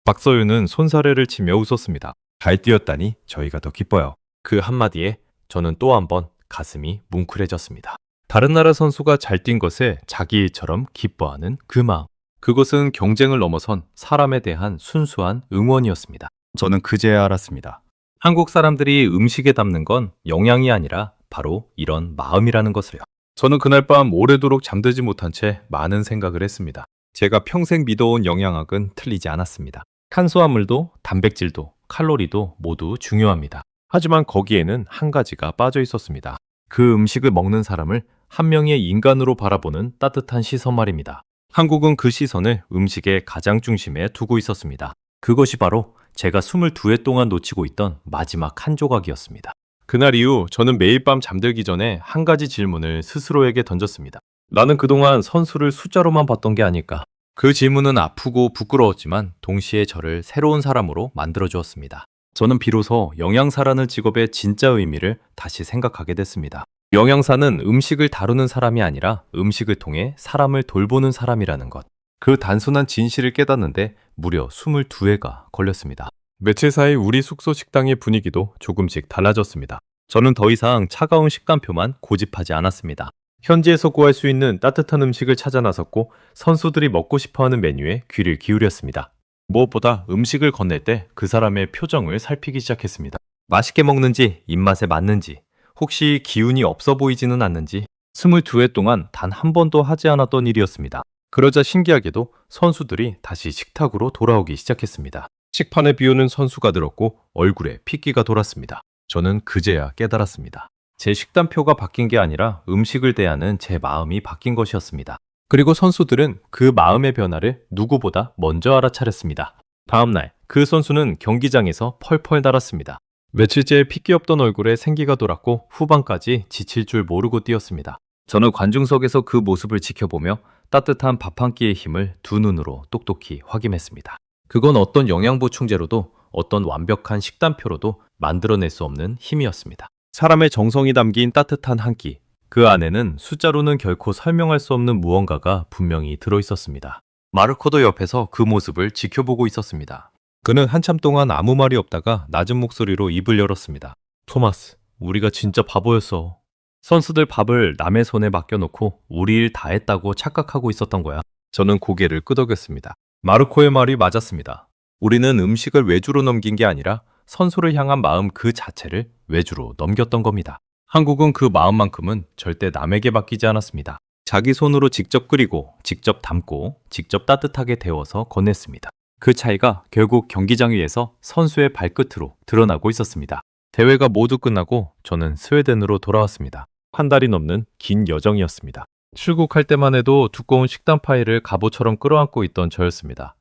박서윤은 손사래를 치며 웃었습니다. 잘 뛰었다니 저희가 더 기뻐요. 그 한마디에 저는 또 한 번 가슴이 뭉클해졌습니다. 다른 나라 선수가 잘 뛴 것에 자기 일처럼 기뻐하는 그 마음. 그것은 경쟁을 넘어선 사람에 대한 순수한 응원이었습니다. 저는 그제야 알았습니다. 한국 사람들이 음식에 담는 건 영양이 아니라 바로 이런 마음이라는 것을요. 저는 그날 밤 오래도록 잠들지 못한 채 많은 생각을 했습니다. 제가 평생 믿어온 영양학은 틀리지 않았습니다. 탄수화물도 단백질도 칼로리도 모두 중요합니다. 하지만 거기에는 한 가지가 빠져 있었습니다. 그 음식을 먹는 사람을 한 명의 인간으로 바라보는 따뜻한 시선 말입니다. 한국은 그 시선을 음식의 가장 중심에 두고 있었습니다. 그것이 바로 제가 22회 동안 놓치고 있던 마지막 한 조각이었습니다. 그날 이후 저는 매일 밤 잠들기 전에 한 가지 질문을 스스로에게 던졌습니다. 나는 그동안 선수를 숫자로만 봤던 게 아닐까? 그 질문은 아프고 부끄러웠지만 동시에 저를 새로운 사람으로 만들어 주었습니다. 저는 비로소 영양사라는 직업의 진짜 의미를 다시 생각하게 됐습니다. 영양사는 음식을 다루는 사람이 아니라 음식을 통해 사람을 돌보는 사람이라는 것. 그 단순한 진실을 깨닫는데 무려 22회가 걸렸습니다. 며칠 사이 우리 숙소 식당의 분위기도 조금씩 달라졌습니다. 저는 더 이상 차가운 식단표만 고집하지 않았습니다. 현지에서 구할 수 있는 따뜻한 음식을 찾아 나섰고 선수들이 먹고 싶어하는 메뉴에 귀를 기울였습니다. 무엇보다 음식을 건넬 때 그 사람의 표정을 살피기 시작했습니다. 맛있게 먹는지, 입맛에 맞는지, 혹시 기운이 없어 보이지는 않는지 22회 동안 단 한 번도 하지 않았던 일이었습니다. 그러자 신기하게도 선수들이 다시 식탁으로 돌아오기 시작했습니다. 식판에 비우는 선수가 늘었고 얼굴에 핏기가 돌았습니다. 저는 그제야 깨달았습니다. 제 식단표가 바뀐 게 아니라 음식을 대하는 제 마음이 바뀐 것이었습니다. 그리고 선수들은 그 마음의 변화를 누구보다 먼저 알아차렸습니다. 다음 날 그 선수는 경기장에서 펄펄 날았습니다. 며칠째 핏기 없던 얼굴에 생기가 돌았고 후반까지 지칠 줄 모르고 뛰었습니다. 저는 관중석에서 그 모습을 지켜보며 따뜻한 밥 한 끼의 힘을 두 눈으로 똑똑히 확인했습니다. 그건 어떤 영양보충제로도 어떤 완벽한 식단표로도 만들어낼 수 없는 힘이었습니다. 사람의 정성이 담긴 따뜻한 한 끼. 그 안에는 숫자로는 결코 설명할 수 없는 무언가가 분명히 들어있었습니다. 마르코도 옆에서 그 모습을 지켜보고 있었습니다. 그는 한참 동안 아무 말이 없다가 낮은 목소리로 입을 열었습니다. 토마스, 우리가 진짜 바보였어. 선수들 밥을 남의 손에 맡겨놓고 우리 일 다 했다고 착각하고 있었던 거야. 저는 고개를 끄덕였습니다. 마르코의 말이 맞았습니다. 우리는 음식을 외주로 넘긴 게 아니라 선수를 향한 마음 그 자체를 외주로 넘겼던 겁니다. 한국은 그 마음만큼은 절대 남에게 맡기지 않았습니다. 자기 손으로 직접 끓이고, 직접 담고, 직접 따뜻하게 데워서 건넸습니다. 그 차이가 결국 경기장 위에서 선수의 발끝으로 드러나고 있었습니다. 대회가 모두 끝나고 저는 스웨덴으로 돌아왔습니다. 한 달이 넘는 긴 여정이었습니다. 출국할 때만 해도 두꺼운 식단 파일을 갑오처럼 끌어안고 있던 저였습니다.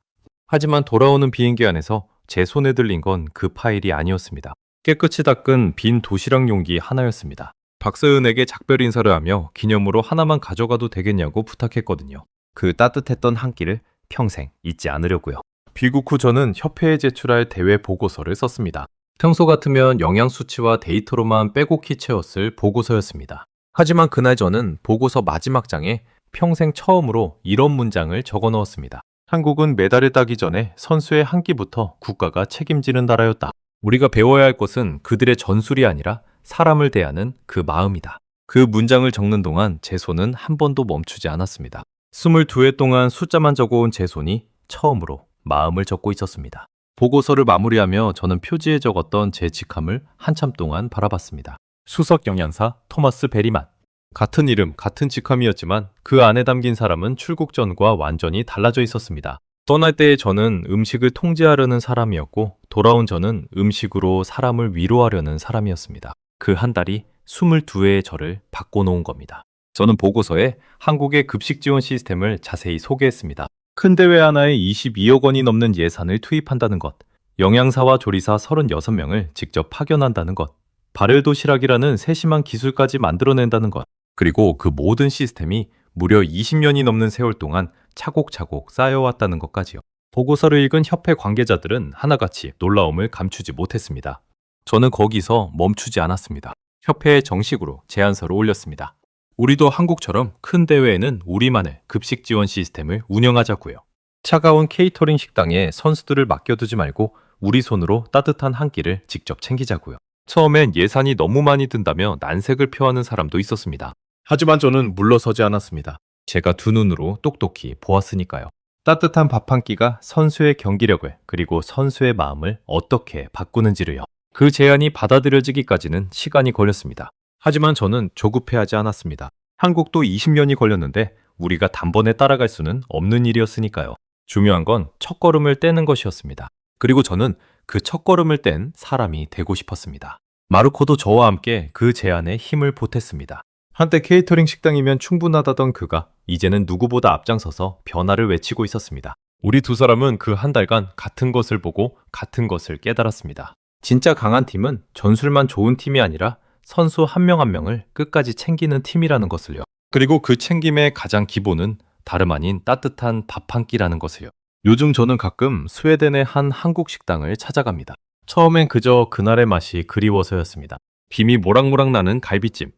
하지만 돌아오는 비행기 안에서 제 손에 들린 건 그 파일이 아니었습니다. 깨끗이 닦은 빈 도시락 용기 하나였습니다. 박서은에게 작별 인사를 하며 기념으로 하나만 가져가도 되겠냐고 부탁했거든요. 그 따뜻했던 한 끼를 평생 잊지 않으려고요. 귀국 후 저는 협회에 제출할 대회 보고서를 썼습니다. 평소 같으면 영양 수치와 데이터로만 빼곡히 채웠을 보고서였습니다. 하지만 그날 저는 보고서 마지막 장에 평생 처음으로 이런 문장을 적어 넣었습니다. 한국은 메달을 따기 전에 선수의 한 끼부터 국가가 책임지는 나라였다. 우리가 배워야 할 것은 그들의 전술이 아니라 사람을 대하는 그 마음이다. 그 문장을 적는 동안 제 손은 한 번도 멈추지 않았습니다. 22회 동안 숫자만 적어온 제 손이 처음으로 마음을 적고 있었습니다. 보고서를 마무리하며 저는 표지에 적었던 제 직함을 한참 동안 바라봤습니다. 수석 영양사 토마스 베리만. 같은 이름, 같은 직함이었지만 그 안에 담긴 사람은 출국 전과 완전히 달라져 있었습니다. 떠날 때의 저는 음식을 통제하려는 사람이었고 돌아온 저는 음식으로 사람을 위로하려는 사람이었습니다. 그 한 달이 22회의 저를 바꿔놓은 겁니다. 저는 보고서에 한국의 급식 지원 시스템을 자세히 소개했습니다. 큰 대회 하나에 22억 원이 넘는 예산을 투입한다는 것, 영양사와 조리사 36명을 직접 파견한다는 것, 발열도시락이라는 세심한 기술까지 만들어낸다는 것, 그리고 그 모든 시스템이 무려 20년이 넘는 세월 동안 차곡차곡 쌓여왔다는 것까지요. 보고서를 읽은 협회 관계자들은 하나같이 놀라움을 감추지 못했습니다. 저는 거기서 멈추지 않았습니다. 협회에 정식으로 제안서를 올렸습니다. 우리도 한국처럼 큰 대회에는 우리만의 급식 지원 시스템을 운영하자고요. 차가운 케이터링 식당에 선수들을 맡겨두지 말고 우리 손으로 따뜻한 한 끼를 직접 챙기자고요. 처음엔 예산이 너무 많이 든다며 난색을 표하는 사람도 있었습니다. 하지만 저는 물러서지 않았습니다. 제가 두 눈으로 똑똑히 보았으니까요. 따뜻한 밥 한 끼가 선수의 경기력을 그리고 선수의 마음을 어떻게 바꾸는지를요. 그 제안이 받아들여지기까지는 시간이 걸렸습니다. 하지만 저는 조급해하지 않았습니다. 한국도 20년이 걸렸는데 우리가 단번에 따라갈 수는 없는 일이었으니까요. 중요한 건 첫걸음을 떼는 것이었습니다. 그리고 저는 그 첫걸음을 뗀 사람이 되고 싶었습니다. 마르코도 저와 함께 그 제안에 힘을 보탰습니다. 한때 케이터링 식당이면 충분하다던 그가 이제는 누구보다 앞장서서 변화를 외치고 있었습니다. 우리 두 사람은 그 한 달간 같은 것을 보고 같은 것을 깨달았습니다. 진짜 강한 팀은 전술만 좋은 팀이 아니라 선수 한 명 한 명을 끝까지 챙기는 팀이라는 것을요. 그리고 그 챙김의 가장 기본은 다름 아닌 따뜻한 밥 한 끼라는 것을요. 요즘 저는 가끔 스웨덴의 한 한국 식당을 찾아갑니다. 처음엔 그저 그날의 맛이 그리워서였습니다. 김이 모락모락 나는 갈비찜,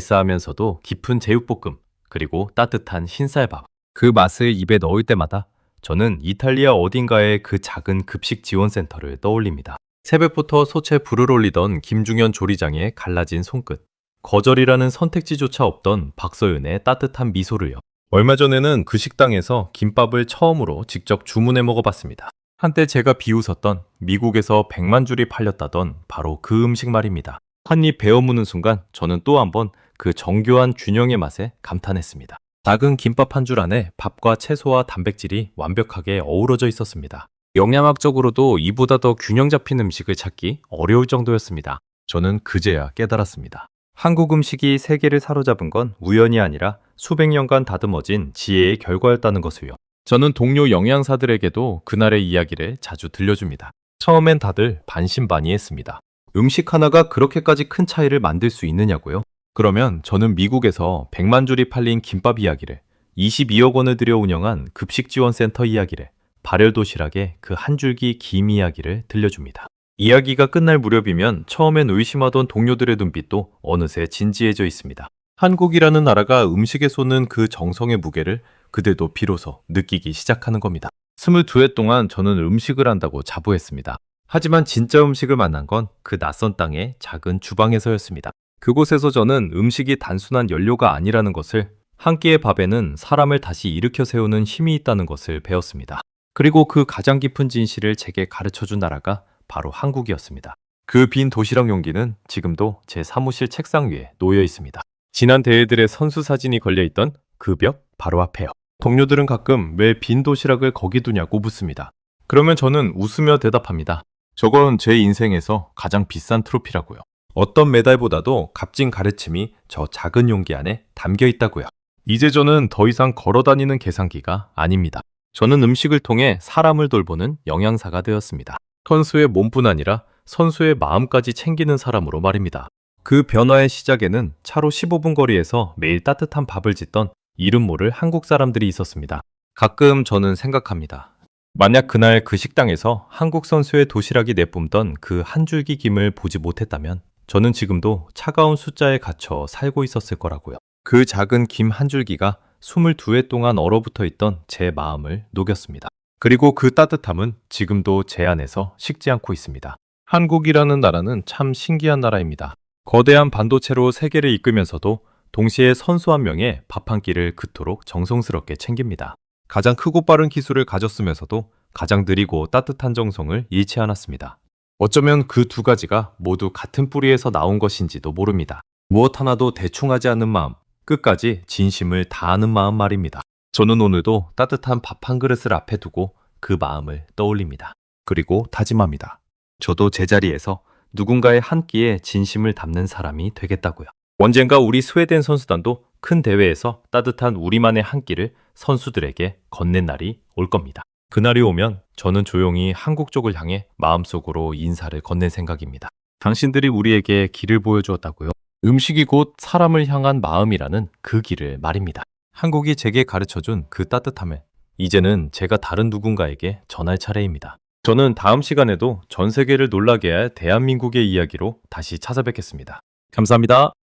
알싸하면서도 깊은 제육볶음, 그리고 따뜻한 흰쌀밥. 그 맛을 입에 넣을 때마다 저는 이탈리아 어딘가의 그 작은 급식 지원센터를 떠올립니다. 새벽부터 솥에 불을 올리던 김중현 조리장의 갈라진 손끝, 거절이라는 선택지조차 없던 박서윤의 따뜻한 미소를요. 얼마 전에는 그 식당에서 김밥을 처음으로 직접 주문해 먹어봤습니다. 한때 제가 비웃었던 미국에서 100만 줄이 팔렸다던 바로 그 음식 말입니다. 한 입 베어 무는 순간 저는 또 한 번 그 정교한 균형의 맛에 감탄했습니다. 작은 김밥 한 줄 안에 밥과 채소와 단백질이 완벽하게 어우러져 있었습니다. 영양학적으로도 이보다 더 균형 잡힌 음식을 찾기 어려울 정도였습니다. 저는 그제야 깨달았습니다. 한국 음식이 세계를 사로잡은 건 우연이 아니라 수백 년간 다듬어진 지혜의 결과였다는 것을요. 저는 동료 영양사들에게도 그날의 이야기를 자주 들려줍니다. 처음엔 다들 반신반의했습니다. 음식 하나가 그렇게까지 큰 차이를 만들 수 있느냐고요? 그러면 저는 미국에서 100만 줄이 팔린 김밥 이야기를, 22억 원을 들여 운영한 급식지원센터 이야기를, 발열도시락의 그 한 줄기 김 이야기를 들려줍니다. 이야기가 끝날 무렵이면 처음엔 의심하던 동료들의 눈빛도 어느새 진지해져 있습니다. 한국이라는 나라가 음식에 쏟는 그 정성의 무게를 그들도 비로소 느끼기 시작하는 겁니다. 22회 동안 저는 음식을 한다고 자부했습니다. 하지만 진짜 음식을 만난 건 그 낯선 땅의 작은 주방에서였습니다. 그곳에서 저는 음식이 단순한 연료가 아니라는 것을, 한 끼의 밥에는 사람을 다시 일으켜 세우는 힘이 있다는 것을 배웠습니다. 그리고 그 가장 깊은 진실을 제게 가르쳐준 나라가 바로 한국이었습니다. 그 빈 도시락 용기는 지금도 제 사무실 책상 위에 놓여 있습니다. 지난 대회들의 선수 사진이 걸려있던 그 벽 바로 앞에요. 동료들은 가끔 왜 빈 도시락을 거기 두냐고 묻습니다. 그러면 저는 웃으며 대답합니다. 저건 제 인생에서 가장 비싼 트로피라고요. 어떤 메달보다도 값진 가르침이 저 작은 용기 안에 담겨 있다고요. 이제 저는 더 이상 걸어다니는 계산기가 아닙니다. 저는 음식을 통해 사람을 돌보는 영양사가 되었습니다. 선수의 몸뿐 아니라 선수의 마음까지 챙기는 사람으로 말입니다. 그 변화의 시작에는 차로 15분 거리에서 매일 따뜻한 밥을 짓던 이름 모를 한국 사람들이 있었습니다. 가끔 저는 생각합니다. 만약 그날 그 식당에서 한국 선수의 도시락이 내뿜던 그 한 줄기 김을 보지 못했다면 저는 지금도 차가운 숫자에 갇혀 살고 있었을 거라고요. 그 작은 김 한 줄기가 22회 동안 얼어붙어 있던 제 마음을 녹였습니다. 그리고 그 따뜻함은 지금도 제 안에서 식지 않고 있습니다. 한국이라는 나라는 참 신기한 나라입니다. 거대한 반도체로 세계를 이끌면서도 동시에 선수 한 명의 밥 한 끼를 그토록 정성스럽게 챙깁니다. 가장 크고 빠른 기술을 가졌으면서도 가장 느리고 따뜻한 정성을 잃지 않았습니다. 어쩌면 그 두 가지가 모두 같은 뿌리에서 나온 것인지도 모릅니다. 무엇 하나도 대충 하지 않는 마음, 끝까지 진심을 다하는 마음 말입니다. 저는 오늘도 따뜻한 밥 한 그릇을 앞에 두고 그 마음을 떠올립니다. 그리고 다짐합니다. 저도 제자리에서 누군가의 한 끼에 진심을 담는 사람이 되겠다고요. 언젠가 우리 스웨덴 선수단도 큰 대회에서 따뜻한 우리만의 한 끼를 선수들에게 건넨 날이 올 겁니다. 그날이 오면 저는 조용히 한국 쪽을 향해 마음속으로 인사를 건넨 생각입니다. 당신들이 우리에게 길을 보여주었다고요. 음식이 곧 사람을 향한 마음이라는 그 길을 말입니다. 한국이 제게 가르쳐준 그 따뜻함을 이제는 제가 다른 누군가에게 전할 차례입니다. 저는 다음 시간에도 전 세계를 놀라게 할 대한민국의 이야기로 다시 찾아뵙겠습니다. 감사합니다.